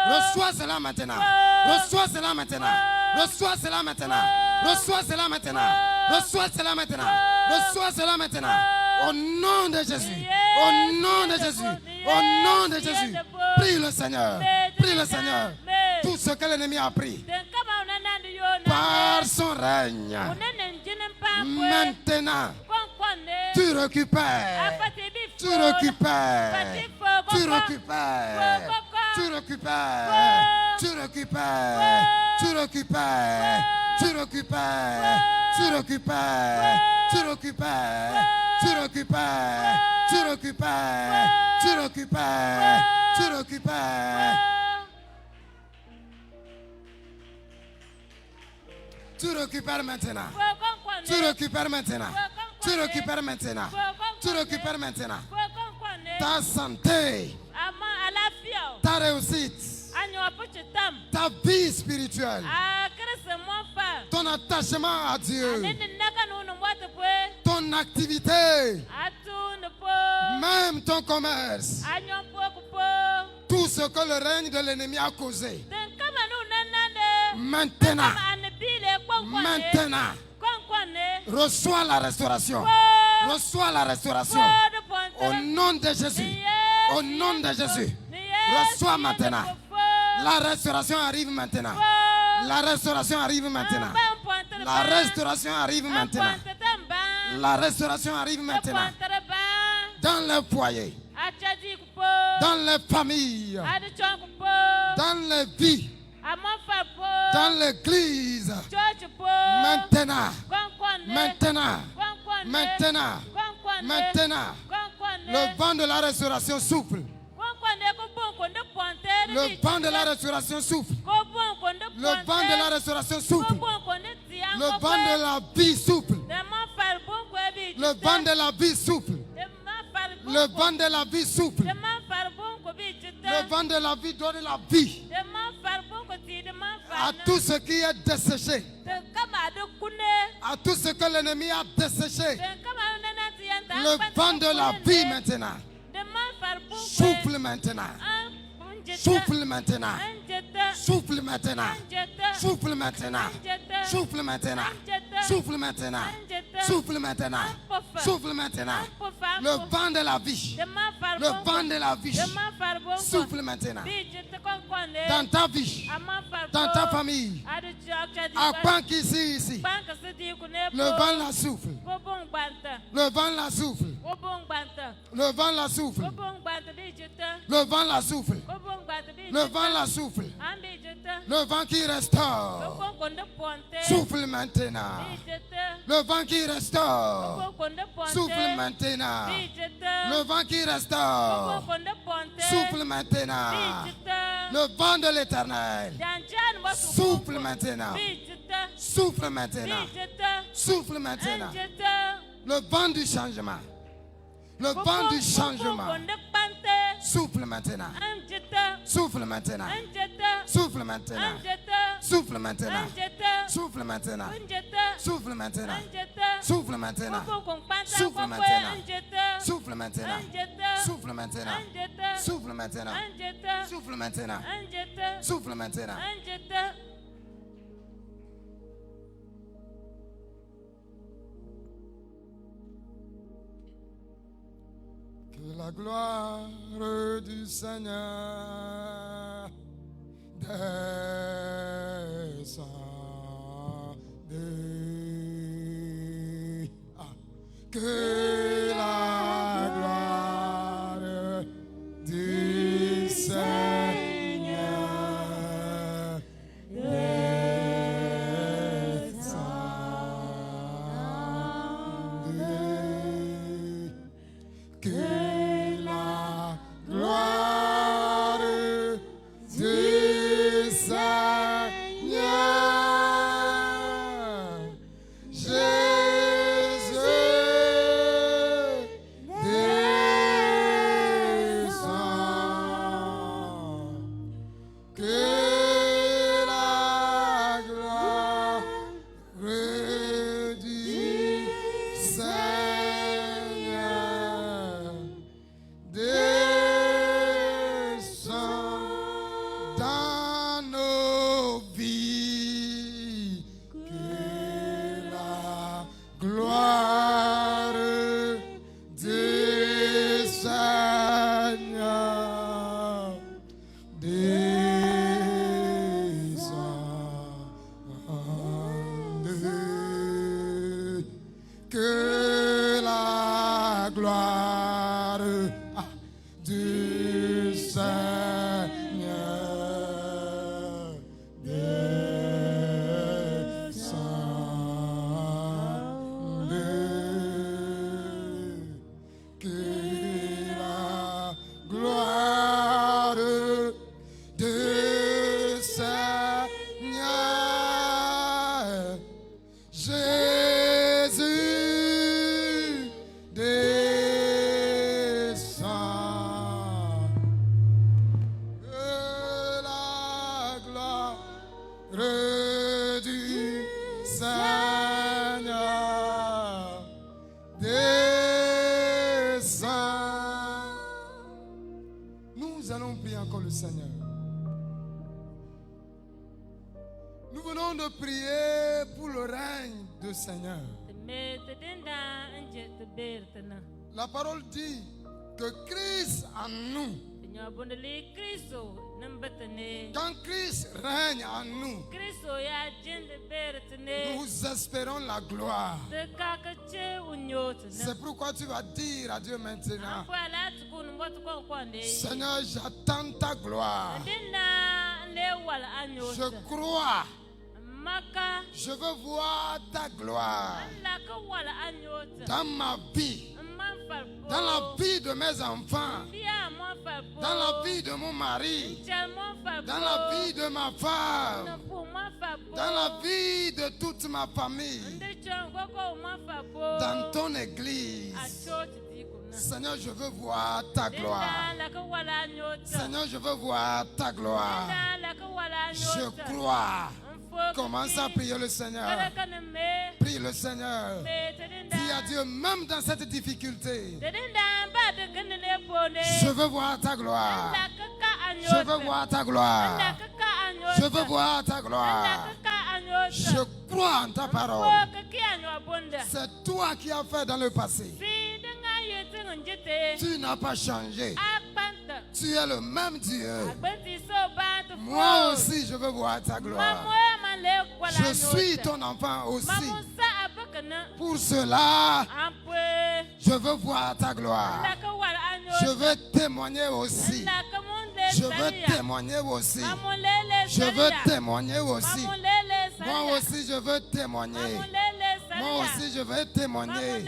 Reçois cela maintenant. Reçois cela maintenant. Reçois cela maintenant. Reçois cela maintenant. Reçois cela maintenant. Reçois cela maintenant. Au nom de Jésus. Au nom de Jésus. Au nom de Jésus. Prie le Seigneur. Prie le Seigneur. Tout ce que l'ennemi a pris par son règne. Maintenant, tu récupères. Tu récupères. Tu récupères. Tu récupères. Tu récupères. Tu récupères. Tu récupères. Tu récupères. Tu récupères. Tu récupères. Tu récupères. Tu récupères. Tu récupères. Tu récupères maintenant. Tu récupères maintenant. Tu récupères maintenant. Tu récupères maintenant. Ta santé. Ta réussite. Ta vie spirituelle. Ton attachement à Dieu. Ton activité. Même ton commerce. Tout ce que le règne de l'ennemi a causé. Maintenant. Maintenant. Reçois la restauration. Reçois la restauration. Au nom de Jésus. Au nom de Jésus. Reçois maintenant. La restauration arrive maintenant. La restauration arrive maintenant. La restauration arrive maintenant. La restauration arrive maintenant. Dans le foyer. Dans les familles. Dans les vies. Dans l'église. Maintenant. Maintenant. Maintenant. Maintenant. Le vent de la restauration souffle. Le vent de la restauration souffle. Le vent de la restauration souffle. Le vent de la vie souffle. Le vent de la vie souffle. Le vent de la vie souffle. Le vent de la vie donne la vie à tout ce qui est desséché. À tout ce que l'ennemi a desséché. Le vent de la vie maintenant. Souffle maintenant. Souffle maintenant. Souffle maintenant. Souffle maintenant. Souffle maintenant. Souffle maintenant. Souffle maintenant. Souffle maintenant. Le vent de la vie. Le vent de la vie. Souffle maintenant. Dans ta vie. Dans ta famille. À point ici. Le vent la souffle. Le vent la souffle. Le vent la souffle. Le vent la souffle. Le vent la souffle. Le vent qui restaure. Souffle maintenant. Le vent qui restaure. Souffle maintenant. Le vent qui restaure. Souffle maintenant. Le vent de l'Éternel. Souffle maintenant. Souffle maintenant. Souffle maintenant. Le vent du changement. Le vent du changement. Souffle maintenant. Souffle maintenant. Souffle maintenant. Souffle maintenant. Souffle maintenant. Souffle maintenant. Souffle maintenant. Souffle maintenant. Souffle maintenant. Souffle maintenant. Souffle maintenant. Souffle maintenant. Souffle maintenant. Que la gloire du Seigneur descende. Que la gloire du Seigneur descende. Que la parole dit que Christ en nous, quand Christ règne en nous, nous espérons la gloire. C'est pourquoi tu vas dire à Dieu maintenant: Seigneur, j'attends ta gloire. Je crois. Je veux voir ta gloire dans ma vie, dans la vie de mes enfants, dans la vie de mon mari, dans la vie de ma femme, dans la vie de toute ma famille, dans ton église. Seigneur, je veux voir ta gloire. Seigneur, je veux voir ta gloire. Je crois. Commence à prier le Seigneur. Prie le Seigneur. Dis à Dieu, même dans cette difficulté, je veux voir ta gloire. Je veux voir ta gloire. Je veux voir ta gloire. Je crois en ta parole. C'est toi qui as fait dans le passé. Tu n'as pas changé. Tu es le même Dieu. Moi aussi, je veux voir ta gloire. Je suis ton enfant aussi. Pour cela, je veux voir ta gloire. Je veux témoigner aussi. Je veux témoigner aussi. Je veux témoigner aussi. Moi aussi, je veux témoigner. Moi aussi, je veux témoigner.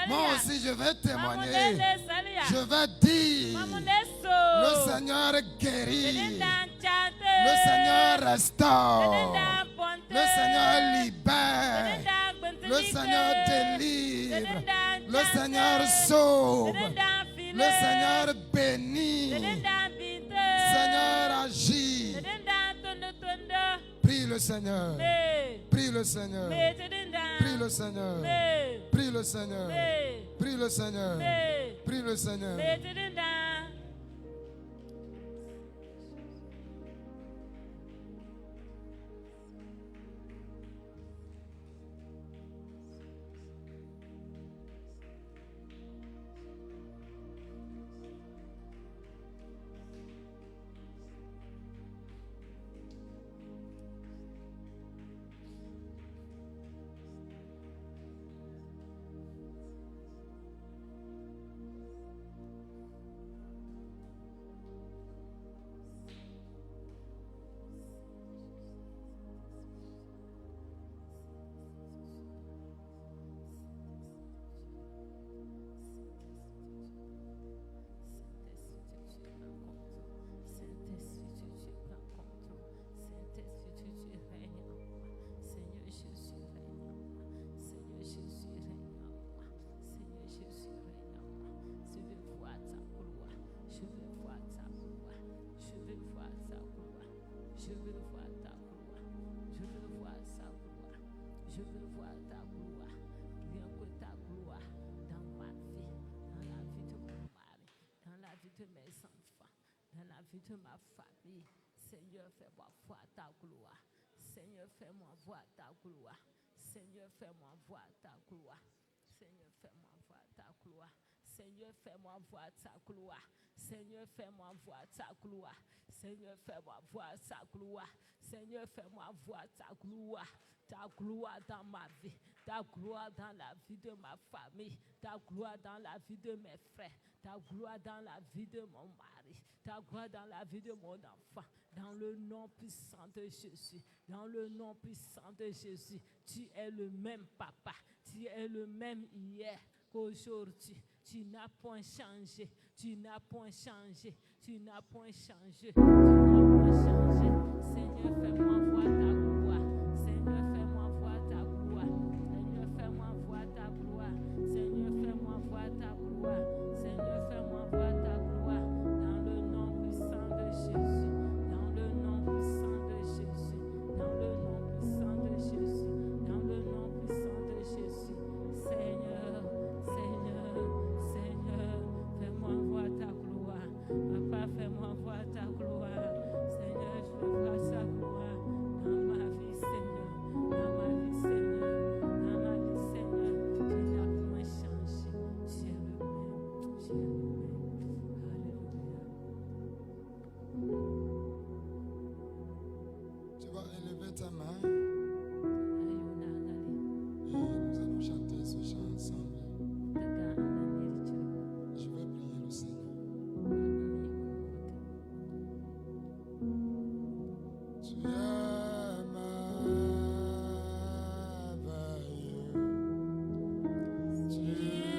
Moi aussi, je veux témoigner. Je veux dire, le Seigneur guérit. Le Seigneur restaure. Le Seigneur libère. Le Seigneur délivre. Le Seigneur sauve. Le Seigneur bénit. Seigneur agit. Prie le Seigneur. Prie le Seigneur. Prie le Seigneur. Prie le Seigneur. Prie le Seigneur. Prie le Seigneur. Je veux voir ta gloire. Je veux voir sa gloire. Je veux voir ta gloire. Rien que ta gloire dans ma vie, dans la vie de mon mari, dans la vie de mes enfants, dans la vie de ma famille. Seigneur, fais-moi voir ta gloire. Seigneur, fais-moi voir ta gloire. Seigneur, fais-moi voir ta gloire. Seigneur, fais-moi voir ta gloire. Seigneur, fais-moi voir ta gloire. Seigneur, fais-moi voir ta gloire. Seigneur, fais-moi voir ta gloire. Seigneur, fais-moi voir ta gloire. Ta gloire dans ma vie. Ta gloire dans la vie de ma famille. Ta gloire dans la vie de mes frères. Ta gloire dans la vie de mon mari. Ta gloire dans la vie de mon enfant. Dans le nom puissant de Jésus. Dans le nom puissant de Jésus. Tu es le même papa. Tu es le même hier qu'aujourd'hui. Tu n'as point changé. Tu n'as point changé. Tu n'as point changé. Tu n'as point changé. Seigneur, fais-moi voir ta gloire. Seigneur, fais-moi voir ta gloire. Seigneur, fais-moi voir ta gloire. Seigneur, fais-moi voir ta gloire. Seigneur, fais-moi voir ta gloire. Dans le nom puissant de Jésus. Dans le nom puissant de Jésus. Dans le nom puissant de Jésus. Dans le nom puissant de Jésus. Seigneur, Seigneur, Seigneur, fais-moi voir ta gloire. Papa, fais-moi voir ta gloire. Seigneur, je veux voir sa gloire dans ma vie, Seigneur. Dans ma vie, Seigneur. Dans ma vie, Seigneur. Tu n'as point changé. Tu es le même. Tu es le même. Alléluia. Tu vas élever ta main. Et nous allons chanter ce chant ensemble. Je veux prier le Seigneur. Tu es merveilleux. Tu es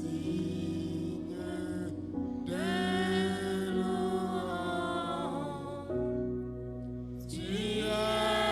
digne de louange. Tu es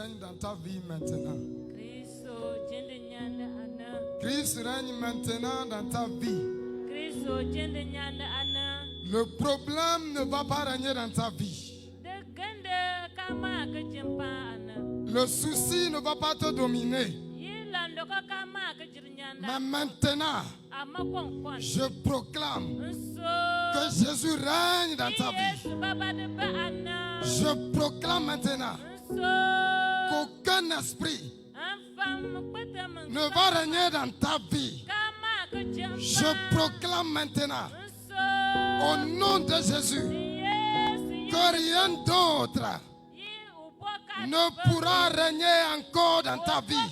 règne dans ta vie maintenant. Christ règne maintenant dans ta vie. Le problème ne va pas régner dans ta vie. Le souci ne va pas te dominer. Mais maintenant, je proclame que Jésus règne dans ta vie. Je proclame maintenant qu'aucun esprit ne va régner dans ta vie. Je proclame maintenant, au nom de Jésus, que rien d'autre ne pourra régner encore dans ta vie.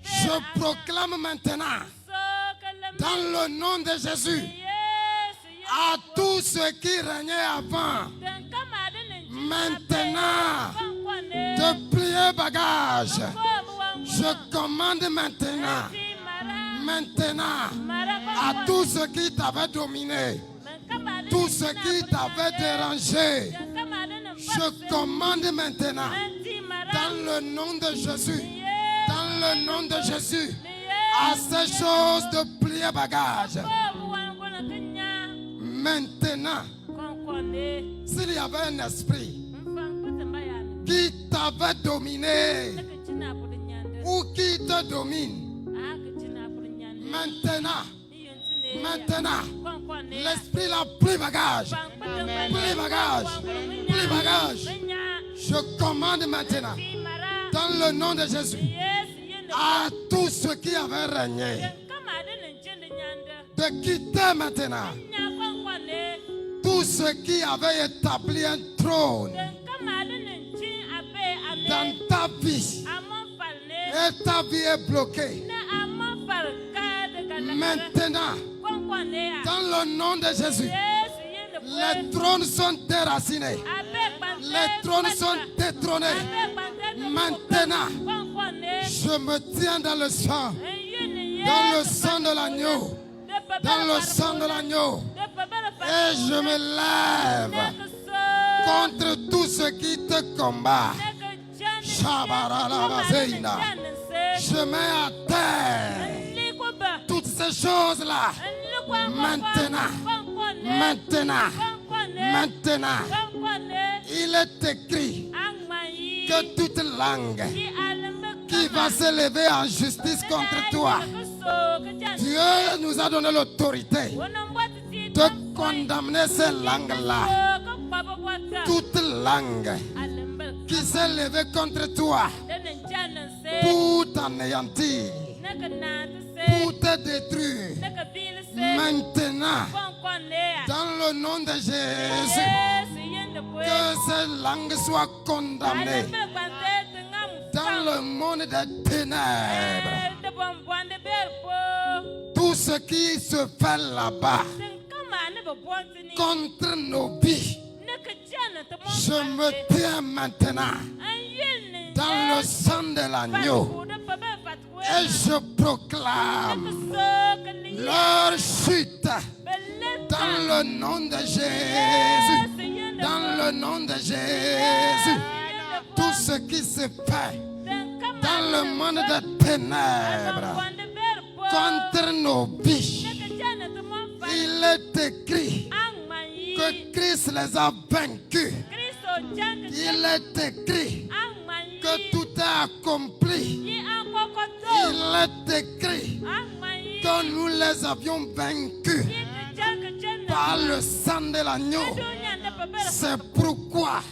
Je proclame maintenant, dans le nom de Jésus, à tous ceux qui régnaient avant, maintenant, de plier bagage. Je commande maintenant, à tous ceux qui t'avaient dominé, tous ceux qui t'avaient dérangé, je commande maintenant, dans le nom de Jésus, dans le nom de Jésus, à ces choses de plier bagage. Maintenant, s'il y avait un esprit qui t'avait dominé ou qui te domine, maintenant, l'esprit là, plie bagage, plie bagage. Je commande maintenant, dans le nom de Jésus, à tous ceux qui avaient régné, de quitter maintenant, tous ceux qui avaient établi un trône dans ta vie, et ta vie est bloquée. Maintenant, dans le nom de Jésus, les trônes sont déracinés, les trônes sont détrônés. Maintenant, je me tiens dans le sang de l'agneau, dans le sang de l'agneau, et je me lève contre tous ceux qui te combattent. Je mets à terre toutes ces choses-là. Maintenant, il est écrit que toute langue qui va se lever en justice contre toi, Dieu nous a donné l'autorité de condamner ces langues-là. Toute langue qui s'est levée contre toi pour t'anéantir, pour te détruire, maintenant, dans le nom de Jésus, que ces langues soient condamnées dans le monde des ténèbres. Tout ce qui se fait là-bas contre nos vies, je me tiens maintenant dans le sang de l'agneau et je proclame leur chute dans le nom de Jésus. Dans le nom de Jésus, tout ce qui se fait dans le monde des ténèbres contre nos vies, il est écrit que Christ les a vaincus. Il est écrit que tout est accompli. Il est écrit que nous les avions vaincus par le sang de l'agneau. C'est pourquoi,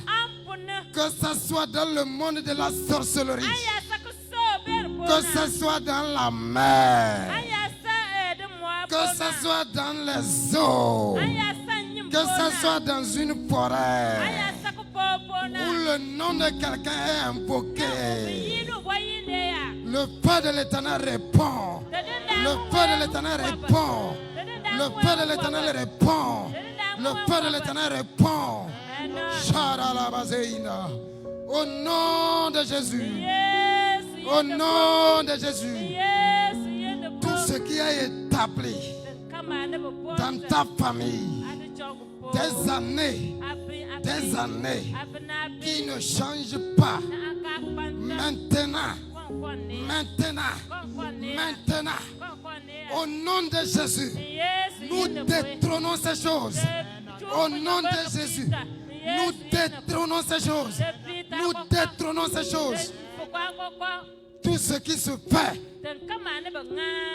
que ce soit dans le monde de la sorcellerie, que ce soit dans la mer, que ce soit dans les eaux, que ce soit dans une forêt où le nom de quelqu'un est invoqué, le feu de l'Éternel répond. Le feu de l'Éternel répond. Le feu de l'Éternel répond. Le feu de l'Éternel répond. Au nom de Jésus. Au nom de Jésus. Tout ce qui est établi dans ta famille, des années qui ne changent pas. Maintenant, au nom de Jésus, nous détrônons ces choses. Au nom de Jésus, nous détrônons ces choses. Nous détrônons ces choses. Tout ce qui se fait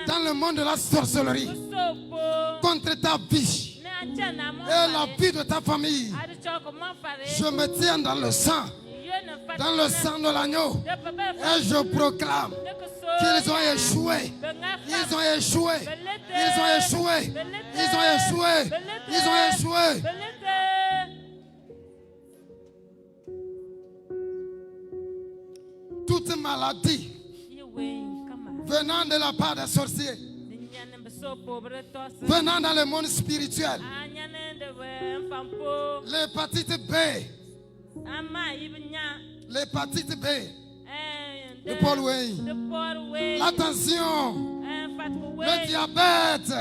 dans le monde de la sorcellerie contre ta vie et la vie de ta famille, je me tiens dans le sang de l'agneau, et je proclame qu'ils ont échoué. Ils ont échoué. Ils ont échoué. Ils ont échoué. Ils ont échoué. Toute maladie venant de la part des sorciers, venant dans le monde spirituel, l'hépatite B, l'hépatite B, de Paul Wayne, la tension, le diabète,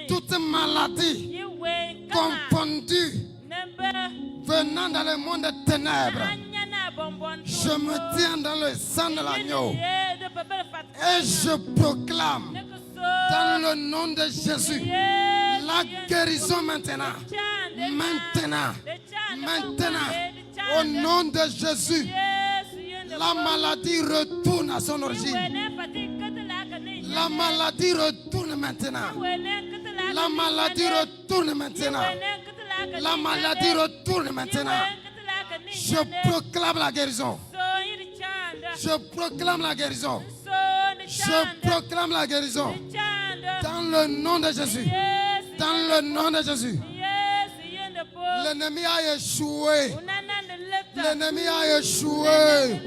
toute maladie confondue venant dans le monde des ténèbres, je me tiens dans le sang de l'agneau et je proclame dans le nom de Jésus la guérison maintenant. Au nom de Jésus, la maladie retourne à son origine. La maladie retourne maintenant. La maladie retourne maintenant. La maladie retourne maintenant. Je proclame la guérison. Je proclame la guérison. Je proclame la guérison. Dans le nom de Jésus. Dans le nom de Jésus. L'ennemi a échoué. L'ennemi a échoué.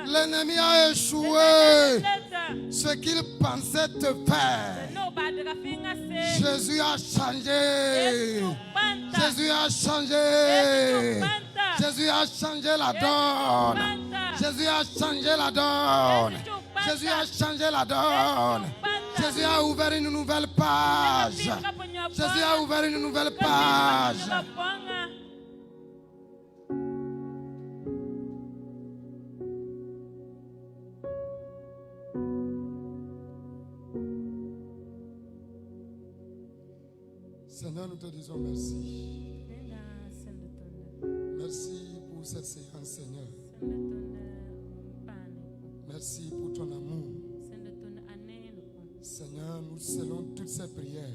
L'ennemi a échoué. Ce qu'il pensait te faire, Jésus a changé. Jésus a changé. Jésus a changé la donne. Jésus a changé la donne. Jésus a changé la donne. Jésus a ouvert une nouvelle page. Jésus a ouvert une nouvelle page. Seigneur, nous te disons merci. Merci pour cette séance, Seigneur. Merci pour ton amour. Seigneur, nous scellons toutes ces prières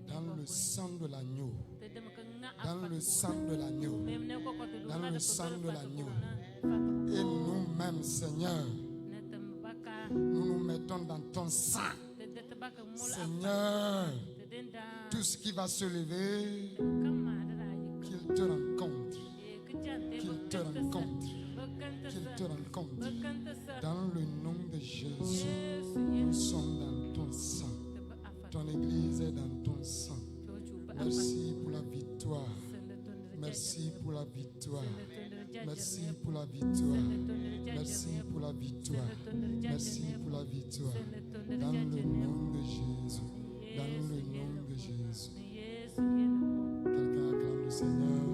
dans le sang de l'agneau. Dans le sang de l'agneau. Dans le sang de l'agneau. Et nous-mêmes, Seigneur, nous nous mettons dans ton sang. Seigneur, tout ce qui va se lever, qu'il te rencontre. Qu'il te rencontre. Qu'il te rencontre. Dans le nom de Jésus, nous sommes dans ton sang. Ton église est dans ton sang. Merci pour la victoire. Merci pour la victoire. Merci pour la victoire. Merci pour la victoire. Merci pour la victoire. Dans le nom de Jésus. Dans le nom de Jésus. Quelqu'un acclame le Seigneur.